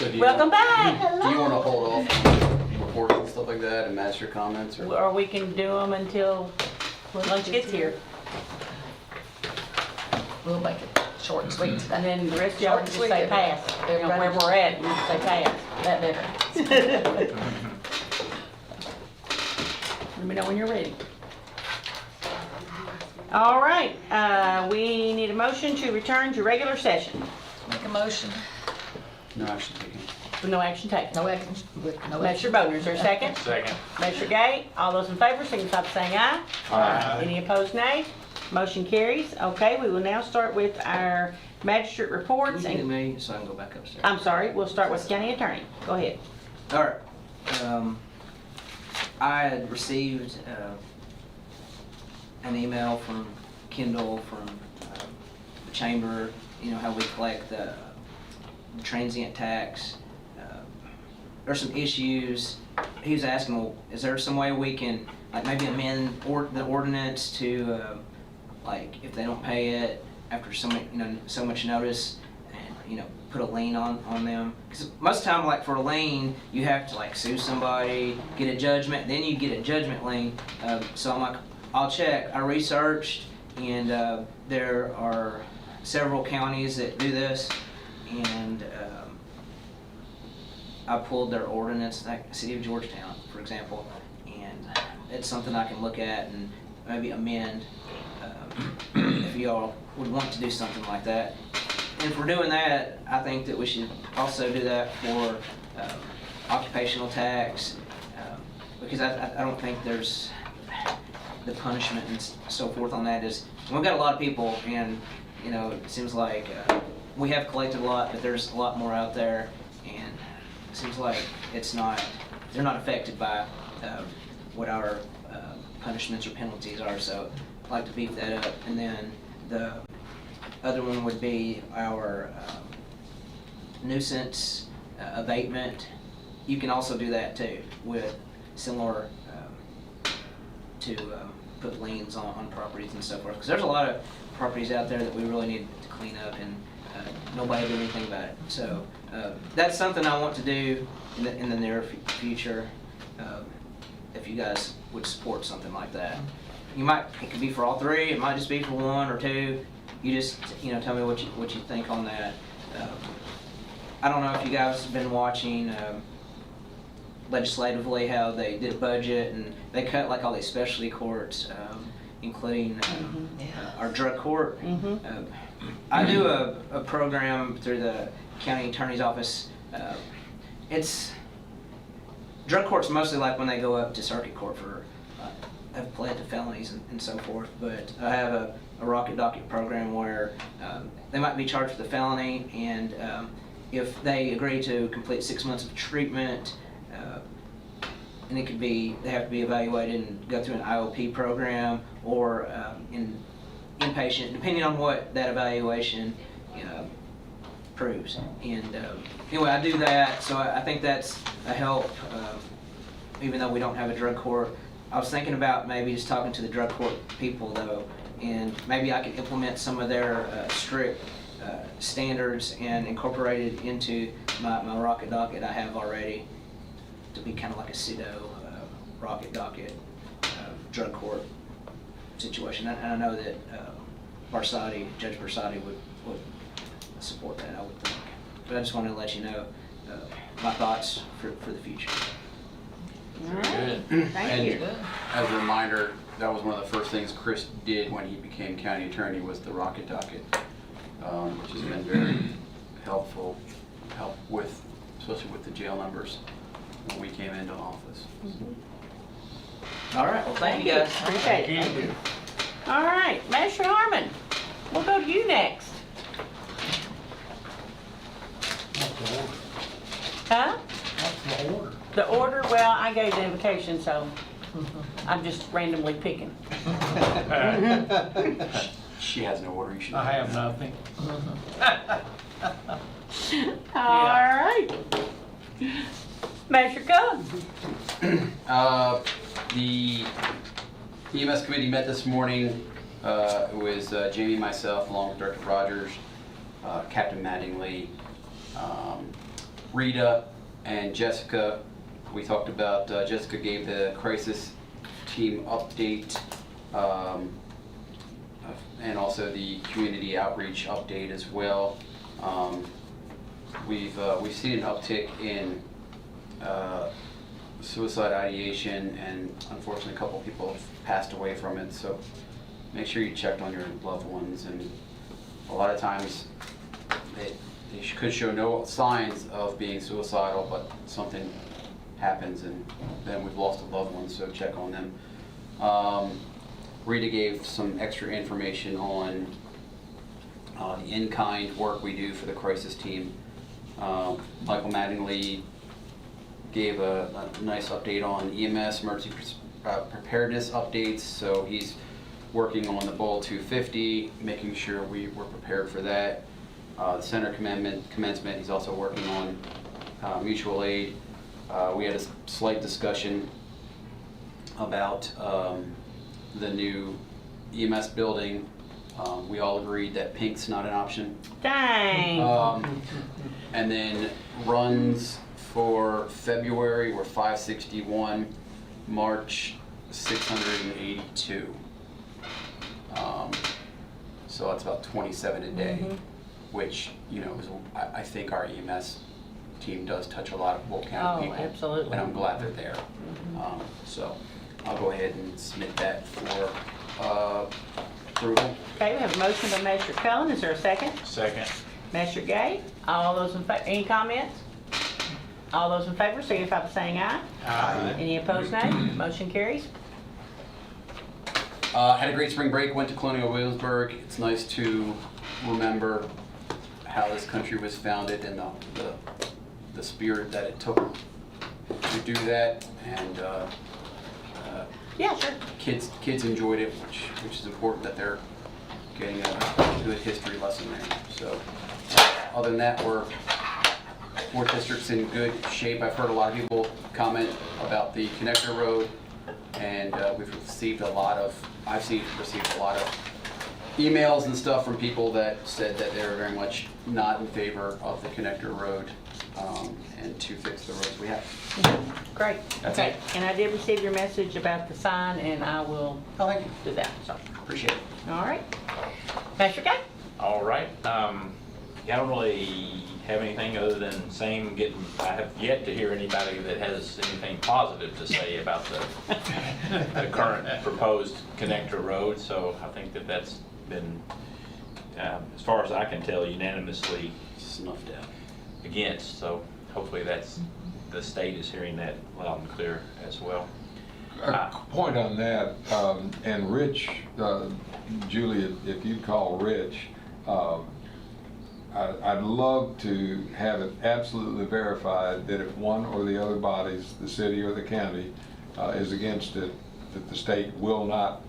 So do you Welcome want- back. Do you want to hold off on reports and stuff like that and match your comments, or? Or we can do them until lunch gets here. We'll make it short and sweet today. And then the rest of y'all can just say pass. You know, where we're at, you just say pass. That difference. Let me know when you're ready. All right, we need a motion to return to regular session. Make a motion. No action taken. With no action taken. No action, with no Mr. action. Bowden, is there a second? Second. Mr. Gay, all those in favor, signify by saying aye. Aye. Any opposed, nay? Motion carries. Okay, we will now start with our magistrate reports. Can you And me so I can go back upstairs? I'm sorry, we'll start with county attorney. Go ahead. All right. I had received an email from Kendall from the chamber, you know, how we collect the transient tax. There's some issues. He was asking, well, is there some way we can, like, maybe amend the ordinance to, like, if they don't pay it after so much notice, and, you know, put a lien on them? Because most of the time, like, for a lien, you have to, like, sue somebody, get a judgment, then you get a judgment lien. So I'm like, I'll check. I researched, and there are several counties that do this, and I pulled their ordinance, like City of Georgetown, for example, and it's something I can look at and maybe amend if y'all would want to do something like that. And if we're doing that, I think that we should also do that for occupational tax, because I don't think there's the punishment and so forth on that is, we've got a lot of people, and, you know, it seems like we have collected a lot, but there's a lot more out there, and it seems like they're not affected by what our punishments or penalties are, so I'd like to beef that up. And then the other one would be our nuisance abatement. You can also do that too, with similar to put liens on properties and so forth. Because there's a lot of properties out there that we really need to clean up, and nobody did anything about it. So that's something I want to do in the near future. If you guys would support something like that, it could be for all three. It might just be for one or two. You just, you know, tell me what you think on that. I don't know if you guys have been watching legislatively how they did a budget, and they cut like all these specialty courts, including our drug court. I do a program through the county attorney's office. It's drug court's mostly like when they go up to circuit court for have pled to felonies and so forth. But I have a rocket docket program where they might be charged with a felony, and if they agree to complete 6 months of treatment, and it could be, they have to be evaluated and go through an IOP program or inpatient, depending on what that evaluation proves. And anyway, I do that, so I think that's a help, even though we don't have a drug court. I was thinking about maybe just talking to the drug court people though, and maybe I could implement some of their strict standards and incorporate it into my rocket docket I have already, to be kind of like a pseudo rocket docket drug court situation. And I know that Judge Barsati would support that, I would think. But I just wanted to let you know my thoughts for the future. All right. Thank And you. as a reminder, that was one of the first things Chris did when he became county attorney, was the rocket docket, which has been very helpful, especially with the jail numbers when we came into office. All right, well, thank you guys. Appreciate it. Thank you. All right, Magistrate Harmon, we'll go to you next. Huh? That's the order. The order, well, I gave the invocation, so I'm just randomly picking. She has no order. You should. I have nothing. All right. Measure Cook. The EMS committee met this morning. It was Jamie, myself, along with Director Rogers, Captain Mattingly, Rita and Jessica, we talked about, Jessica gave the crisis team update, and also the community outreach update as well. We've seen an uptick in suicide ideation, and unfortunately a couple of people have passed away from it, so make sure you check on your loved ones. And a lot of times they could show no signs of being suicidal, but something happens and then we've lost a loved one, so check on them. Rita gave some extra information on the in-kind work we do for the crisis team. Michael Mattingly gave a nice update on EMS, emergency preparedness updates. So he's working on the Boyle 250, making sure we were prepared for that. The center commencement, he's also working on mutual aid. We had a slight discussion about the new EMS building. We all agreed that pink's not an option. Dang. And then runs for February were 561, March 682. So that's about 27 a day, which, you know, is, I think our EMS team does touch a lot of Boyle County people. Absolutely. And I'm glad they're there. So I'll go ahead and submit that for approval. Okay, we have a motion by Mr. Cullen. Is there a second? Second. Mr. Gay, all those in favor, any comments? All those in favor, signify by saying aye. Aye. Any opposed, nay? Motion carries. Had a great spring break, went to Colonial Williamsburg. It's nice to remember how this country was founded and the spirit that it took to do that. And yeah, sure. Kids enjoyed it, which is important that they're getting a good history lesson there. So other than that, we're 4th District's in good shape. I've heard a lot of people comment about the connector road, and we've received a lot of emails and stuff from people that said that they're very much not in favor of the connector road and to fix the roads we have. Great. That's Okay. it. And I did receive your message about the sign, and I will do that. So, appreciate it. All right. Mr. Gay? All right. Yeah, I don't really have anything other than I have yet to hear anybody that has anything positive to say about the current proposed connector road. So I think that's been, as far as I can tell, unanimously snuffed out against. So hopefully the state is hearing that loud and clear as well. A point on that, and Rich, Julia, if you'd call Rich, I'd love to have it absolutely verified that if one or the other bodies, the city or the county, is against it, that the state will not,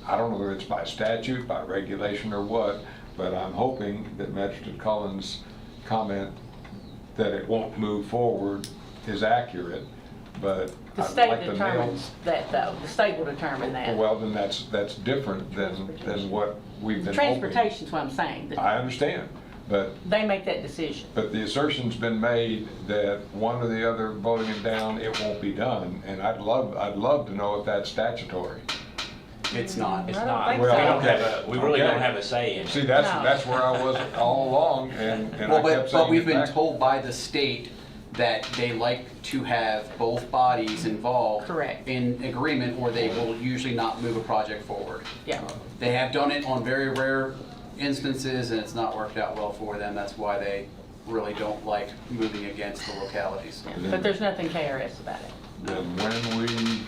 I don't know whether it's by statute, by regulation or what, but I'm hoping that Magistrate Cullen's comment that it won't move forward is accurate, but The I'd state like to know. determines that, though. The state will determine that. Well, then that's different than what we've been hoping. Transportation's what I'm saying. I understand, but They make that decision. the assertion's been made that one or the other voting it down, it won't be done, and I'd love to know if that's statutory. It's not. It's not. think Well, so. We really okay. don't have a say in it. See, No. that's where I was all along, and I kept saying But we've it been back. told by the state that they like to have both bodies involved Correct. in agreement, or they will usually not move a project forward. Yeah. They have done it on very rare instances, and it's not worked out well for them. That's why they really don't like moving against the localities. Yeah. But there's nothing KRS about it. Then when we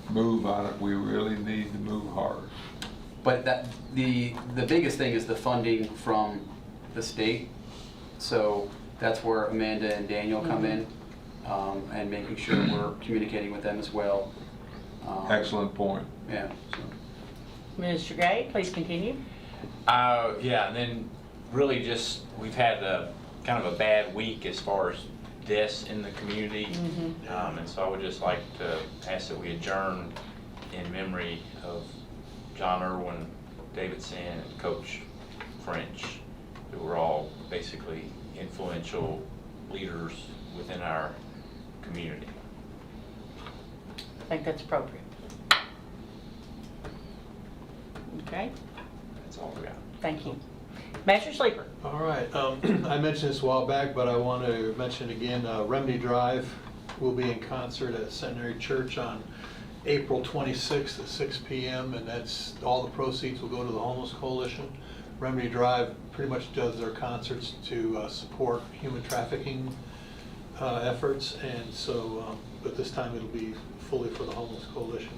move on it, we really need to move hard. But the biggest thing is the funding from the state. So that's where Amanda and Daniel come in, and making sure we're communicating with them as well. Excellent point. Yeah. Mr. Gay, please continue. Yeah, and then really just, we've had kind of a bad week as far as deaths in the community. And so I would just like to ask that we adjourn in memory of John Irwin, Davidson, and Coach French, who were all basically influential leaders within our community. I think that's appropriate. Okay, That's all we got. thank you. Master Sleeper. All right, I mentioned this a while back, but I want to mention it again, Remedy Drive will be in concert at Centenary Church on April 26th at 6 p.m. and that's, all the proceeds will go to the Homeless Coalition. Remedy Drive pretty much does their concerts to support human trafficking efforts, and so, but this time it'll be fully for the Homeless Coalition.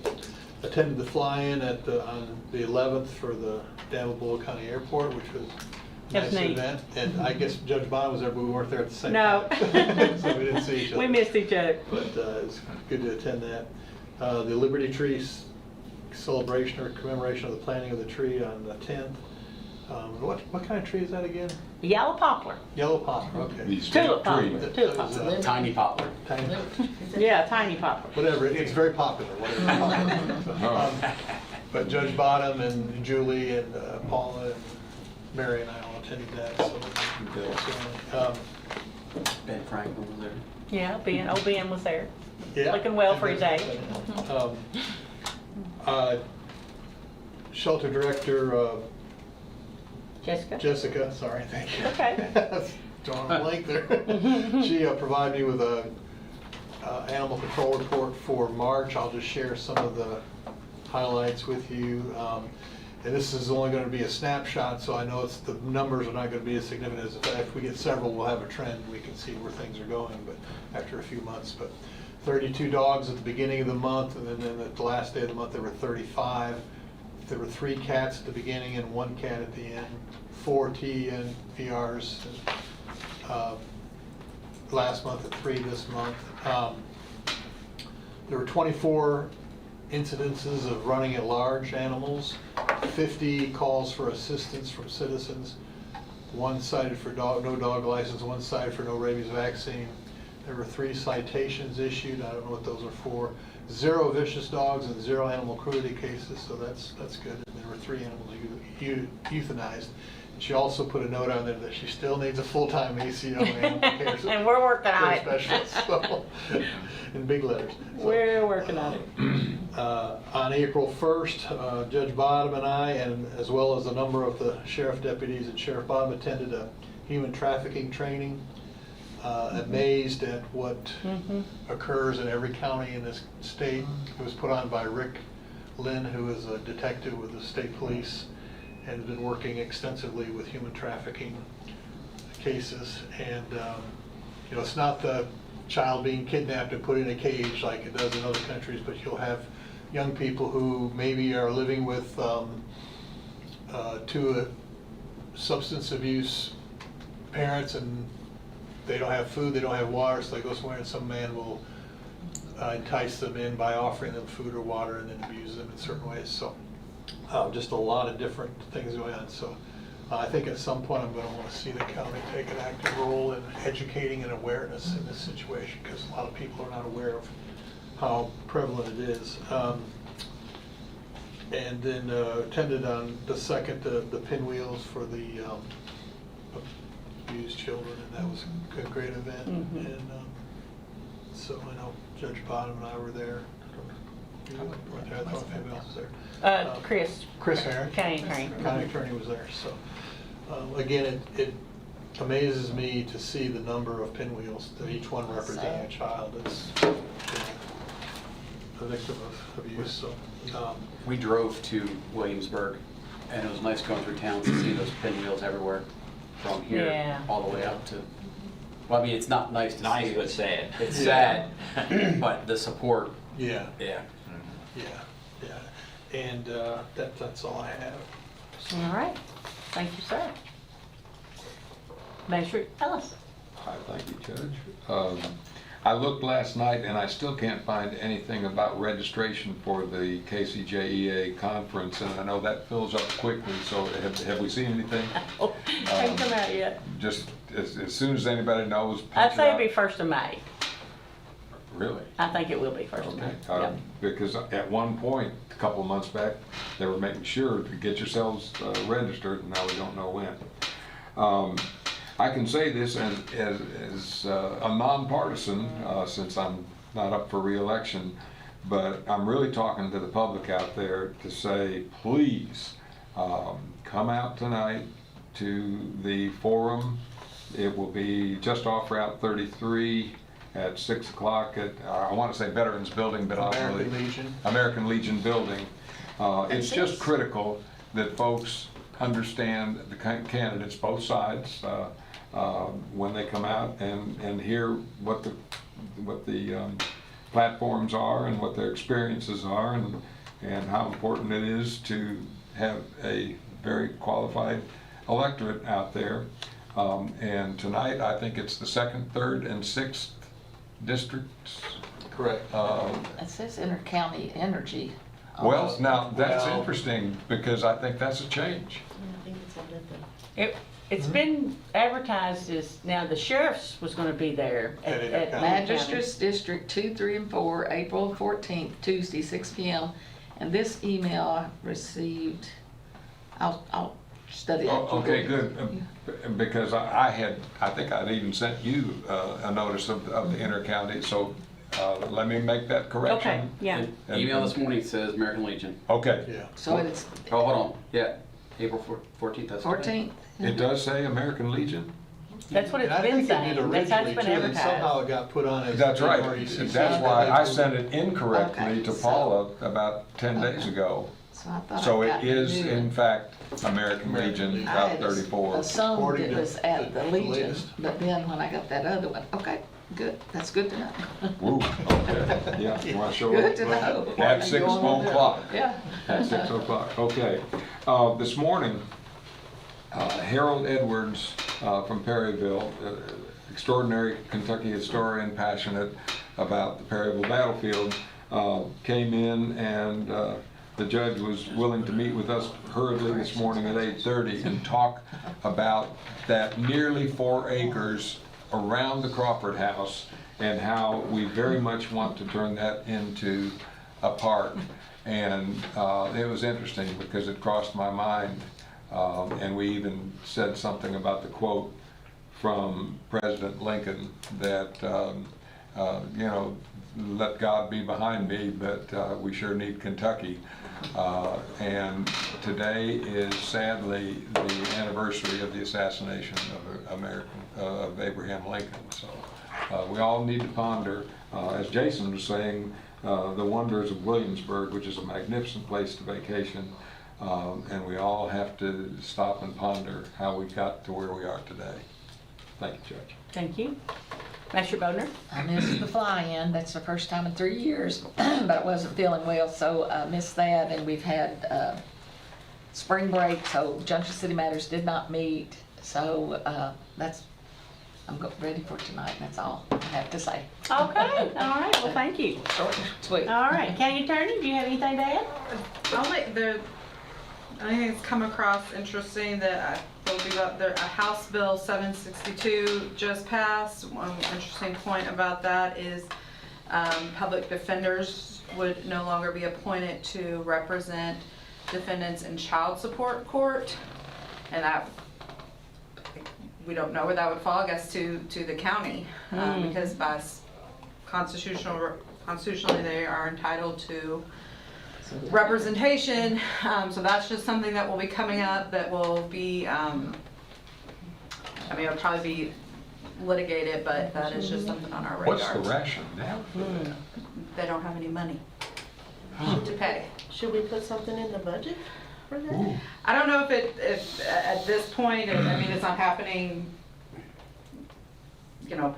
Attended the fly-in on the 11th for the Deliberations County Airport, which was a That's nice neat. event. And I guess Judge Bond was there, but we weren't there at the same No. time. So we didn't see each other. We missed each other. But it's good to attend that. The Liberty Tree celebration or commemoration of the planting of the tree on the 10th. What kind of tree is that again? Yellow poplar. Yellow poplar, okay. The state Tulip tree. poplar. Tulip poplar. Tiny poplar. Tiny. Yeah, tiny poplar. Whatever, it's very popular, whatever. But Judge Bottom and Julie and Paula and Mary and I all attended that, so. Ben Franklin was there. Yeah, Ben was there. Yeah. Looking well for his age. Shelter Director Jessica, sorry, thank you. Okay. Drawing a blank there. She provided me with a animal control report for March. I'll just share some of the highlights with you. And this is only going to be a snapshot, so I know the numbers are not going to be as significant as if we get several, we'll have a trend. We can see where things are going, but after a few months. But 32 dogs at the beginning of the month, and then at the last day of the month there were 35. There were 3 cats at the beginning and 1 cat at the end. 4 TNVRs last month and 3 this month. There were 24 incidences of running at large animals, 50 calls for assistance from citizens, 1 cited for no dog license, 1 cited for no rabies vaccine. There were 3 citations issued. I don't know what those are for. 0 vicious dogs and 0 animal cruelty cases, so that's good. And there were 3 animals euthanized. And she also put a note on there that she still needs a full-time ACO animal care And we're working on it. specialist, so, in big letters. So, We're working on it. on April 1st, Judge Bottom and I, and as well as a number of the sheriff deputies and Sheriff Bottom, attended a human trafficking training. Amazed at what occurs in every county in this state. It was put on by Rick Lynn, who is a detective with the state police and has been working extensively with human trafficking cases. And you know, it's not the child being kidnapped and put in a cage like it does in other countries, but you'll have young people who maybe are living with 2 substance abuse parents, and they don't have food, they don't have water, so they go somewhere and some man will entice them in by offering them food or water and then abuse them in certain ways. So just a lot of different things going on. So I think at some point I'm going to want to see the county take an active role in educating and awareness in this situation, because a lot of people are not aware of how prevalent it is. And then attended on the 2nd the pinwheels for the abused children, and that was a great event. And so I know Judge Bottom and I were there. You weren't there. I thought maybe else was there. Chris Herron, County Attorney. County Attorney was there. So again, it amazes me to see the number of pinwheels that each one representing a child that's a victim of abuse. So we drove to Williamsburg, and it was nice going through town to see those pinwheels everywhere, from here all the way up to. Well, I mean, it's not nice to see. Nice, but sad. It's sad, but the support. Yeah. Yeah. And that's all I have. All right. Thank you, sir. Measure Ellis. Hi, thank you, Judge. I looked last night and I still can't find anything about registration for the KCJEA conference, and I know that fills up quickly, so have we seen anything? Hasn't come out yet. Just as soon as anybody knows. I'd say it'd be 1st of May. Really? I think it will be 1st of May. Yep. Because at one point, a couple of months back, they were making sure to get yourselves registered, and now we don't know when. I can say this as a nonpartisan, since I'm not up for re-election, but I'm really talking to the public out there to say, please, come out tonight to the forum. It will be just off Route 33 at 6 o'clock at, I want to say Veterans Building, but American Legion. American Legion Building. It's just critical that folks understand the candidates, both sides, when they come out and hear what the platforms are and what their experiences are, and how important it is to have a very qualified electorate out there. And tonight, I think it's the 2nd, 3rd, and 6th districts. Correct. It says inter-county energy. Well, now, that's interesting, because I think that's a change. I think it's 11. It's been advertised as, now the sheriff's was gonna be there at Magistrates District 2, 3, and 4, April 14th, Tuesday, 6 p.m. And this email I received, I'll study it. Okay, good, because I think I'd even sent you a notice of the inter-county, so let me make that correction. Okay, yeah. Email this morning says American Legion. Okay. Yeah. So it's Oh, hold on. Yeah, April 14th. That's correct. 14th. It does say American Legion? That's what And it's I been think it did saying, that's how it's originally been too, and advertised. somehow it got put on as. That's right. RECC. That's why I sent it incorrectly Okay, to so- Paula about 10 days ago. So I thought So I it got is, new. in fact, American Legion, Legion. I Route had 34. assumed According it to was at the Legion, latest. but then when I got that other one, okay, good, that's good to know. Woo, okay, yeah, you want to show Good up? to know. At 6 o'clock. Yeah. At 6 o'clock, okay. This morning, Harold Edwards from Perryville, extraordinary Kentucky historian, passionate about the Perryville battlefield, came in, and the judge was willing to meet with us hurriedly this morning at 8:30 and talk about that nearly 4 acres around the Crawford House and how we very much want to turn that into a park. And it was interesting because it crossed my mind, and we even said something about the quote from President Lincoln that, you know, let God be behind me, but we sure need Kentucky. And today is sadly the anniversary of the assassination of Abraham Lincoln. So we all need to ponder, as Jason was saying, the wonders of Williamsburg, which is a magnificent place to vacation, and we all have to stop and ponder how we got to where we are today. Thank you, Judge. Thank you. Master Bodner? I missed the fly-in, that's the first time in 3 years, but I wasn't feeling well, so I missed that, and we've had spring break, so Junction City Matters did not meet, so I'm ready for tonight, that's all I have to say. Okay, all right, well, thank you. Short and sweet. All right, County Attorney, do you have anything to add? I think it's come across interesting that will be about a House Bill 762 just passed. One interesting point about that is public defenders would no longer be appointed to represent defendants in child support court, and that we don't know where that would fall, I guess, to the county, because by constitutionally they are entitled to representation. So that's just something that will be coming up that will be, I mean, it'll probably be litigated, but that is just something on our radar. What's the rationale for that? They don't have any money to pay. Should we put something in the budget for that? I don't know if at this point, I mean, it's not happening, you know,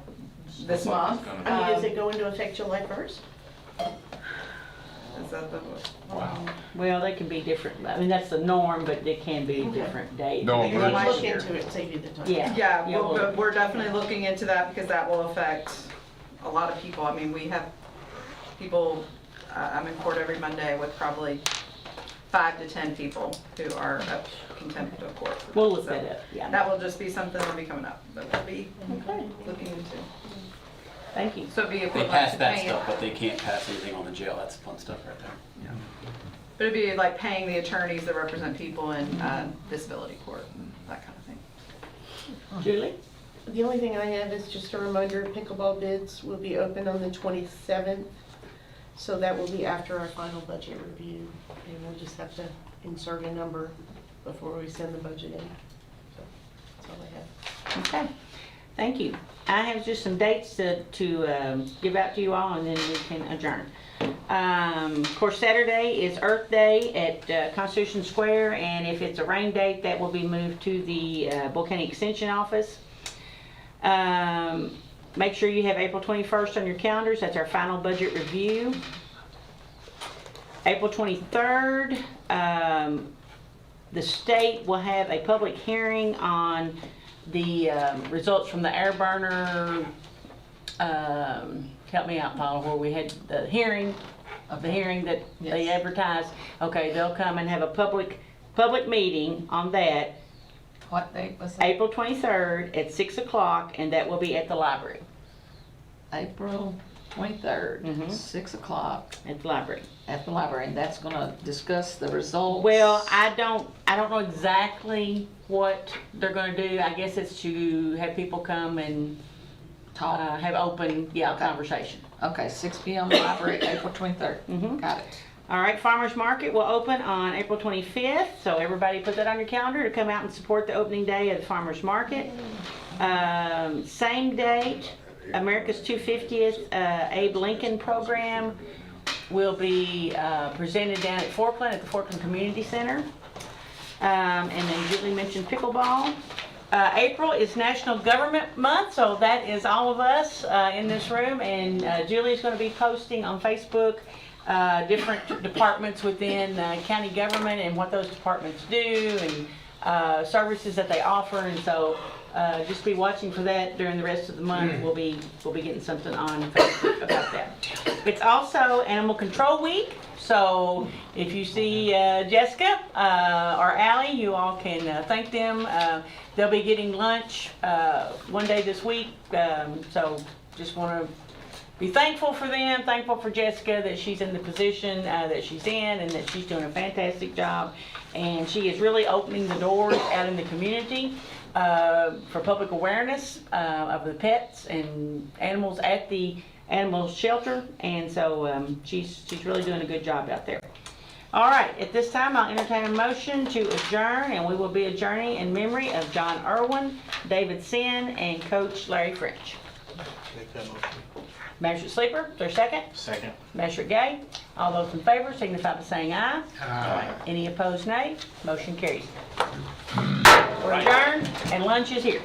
this month. I mean, does it go into effect July 1st? Is that the? Wow. Well, they can be different, I mean, that's the norm, but they can be different dates. No, Maybe but look into it, save you the time. Yeah. Yeah, we're definitely looking into that because that will affect a lot of people. I mean, we have people, I'm in court every Monday with probably 5 to 10 people who are up contempt of court. We'll look So that up, yeah. That will just be something that'll be coming up, that we'll be looking into. Thank you. So it'd be They equivalent pass to that paying, stuff, but they can't pass anything on the jail. That's fun stuff right there. Yeah. but it'd be like paying the attorneys that represent people in disability court and that kind of thing. Julie? The only thing I have is just a reminder, pickleball bids will be open on the 27th. So that will be after our final budget review. And we'll just have to insert a number before we send the budget in. So that's all I have. Okay, thank you. I have just some dates to give out to you all, and then we can adjourn. Of course, Saturday is Earth Day at Constitution Square, and if it's a rain date, that will be moved to the Boyle County Extension Office. Make sure you have April 21st on your calendars. That's our final budget review. April 23rd, the state will have a public hearing on the results from the air burner. Help me out, Paula, where we had the hearing that they advertised. Okay, they'll come and have a public meeting on that. What date was that? April 23rd at 6 o'clock, and that will be at the library. April 23rd, 6 o'clock. At the library. At the library, and that's gonna discuss the results. Well, I don't know exactly what they're gonna do. I guess it's to have people come and Talk. have open, conversation. Okay, 6 p.m. library, April 23rd. Got it. All right, Farmers Market will open on April 25th, so everybody put that on your calendar to come out and support the opening day of the Farmers Market. Same date, America's 250th Abe Lincoln program will be presented down at Forkland at the Forkland Community Center. And then Julie mentioned pickleball. April is National Government Month, so that is all of us in this room, and Julie's going to be posting on Facebook different departments within county government and what those departments do and services that they offer, and so just be watching for that during the rest of the month. We'll be getting something on Facebook about that. It's also Animal Control Week, so if you see Jessica or Allie, you all can thank them. They'll be getting lunch one day this week, so just want to be thankful for them, thankful for Jessica that she's in the position that she's in and that she's doing a fantastic job. And she is really opening the doors out in the community for public awareness of the pets and animals at the animal shelter. And so she's really doing a good job out there. All right, at this time I'll entertain a motion to adjourn, and we will be adjourning in memory of John Irwin, David Sin, and Coach Larry French. Make that motion. Measure Sleeper, is there a second? Second. Measure Gay. All those in favor signify by saying aye. Aye. Any opposed, nay. Motion carries. We're adjourned, and lunch is here.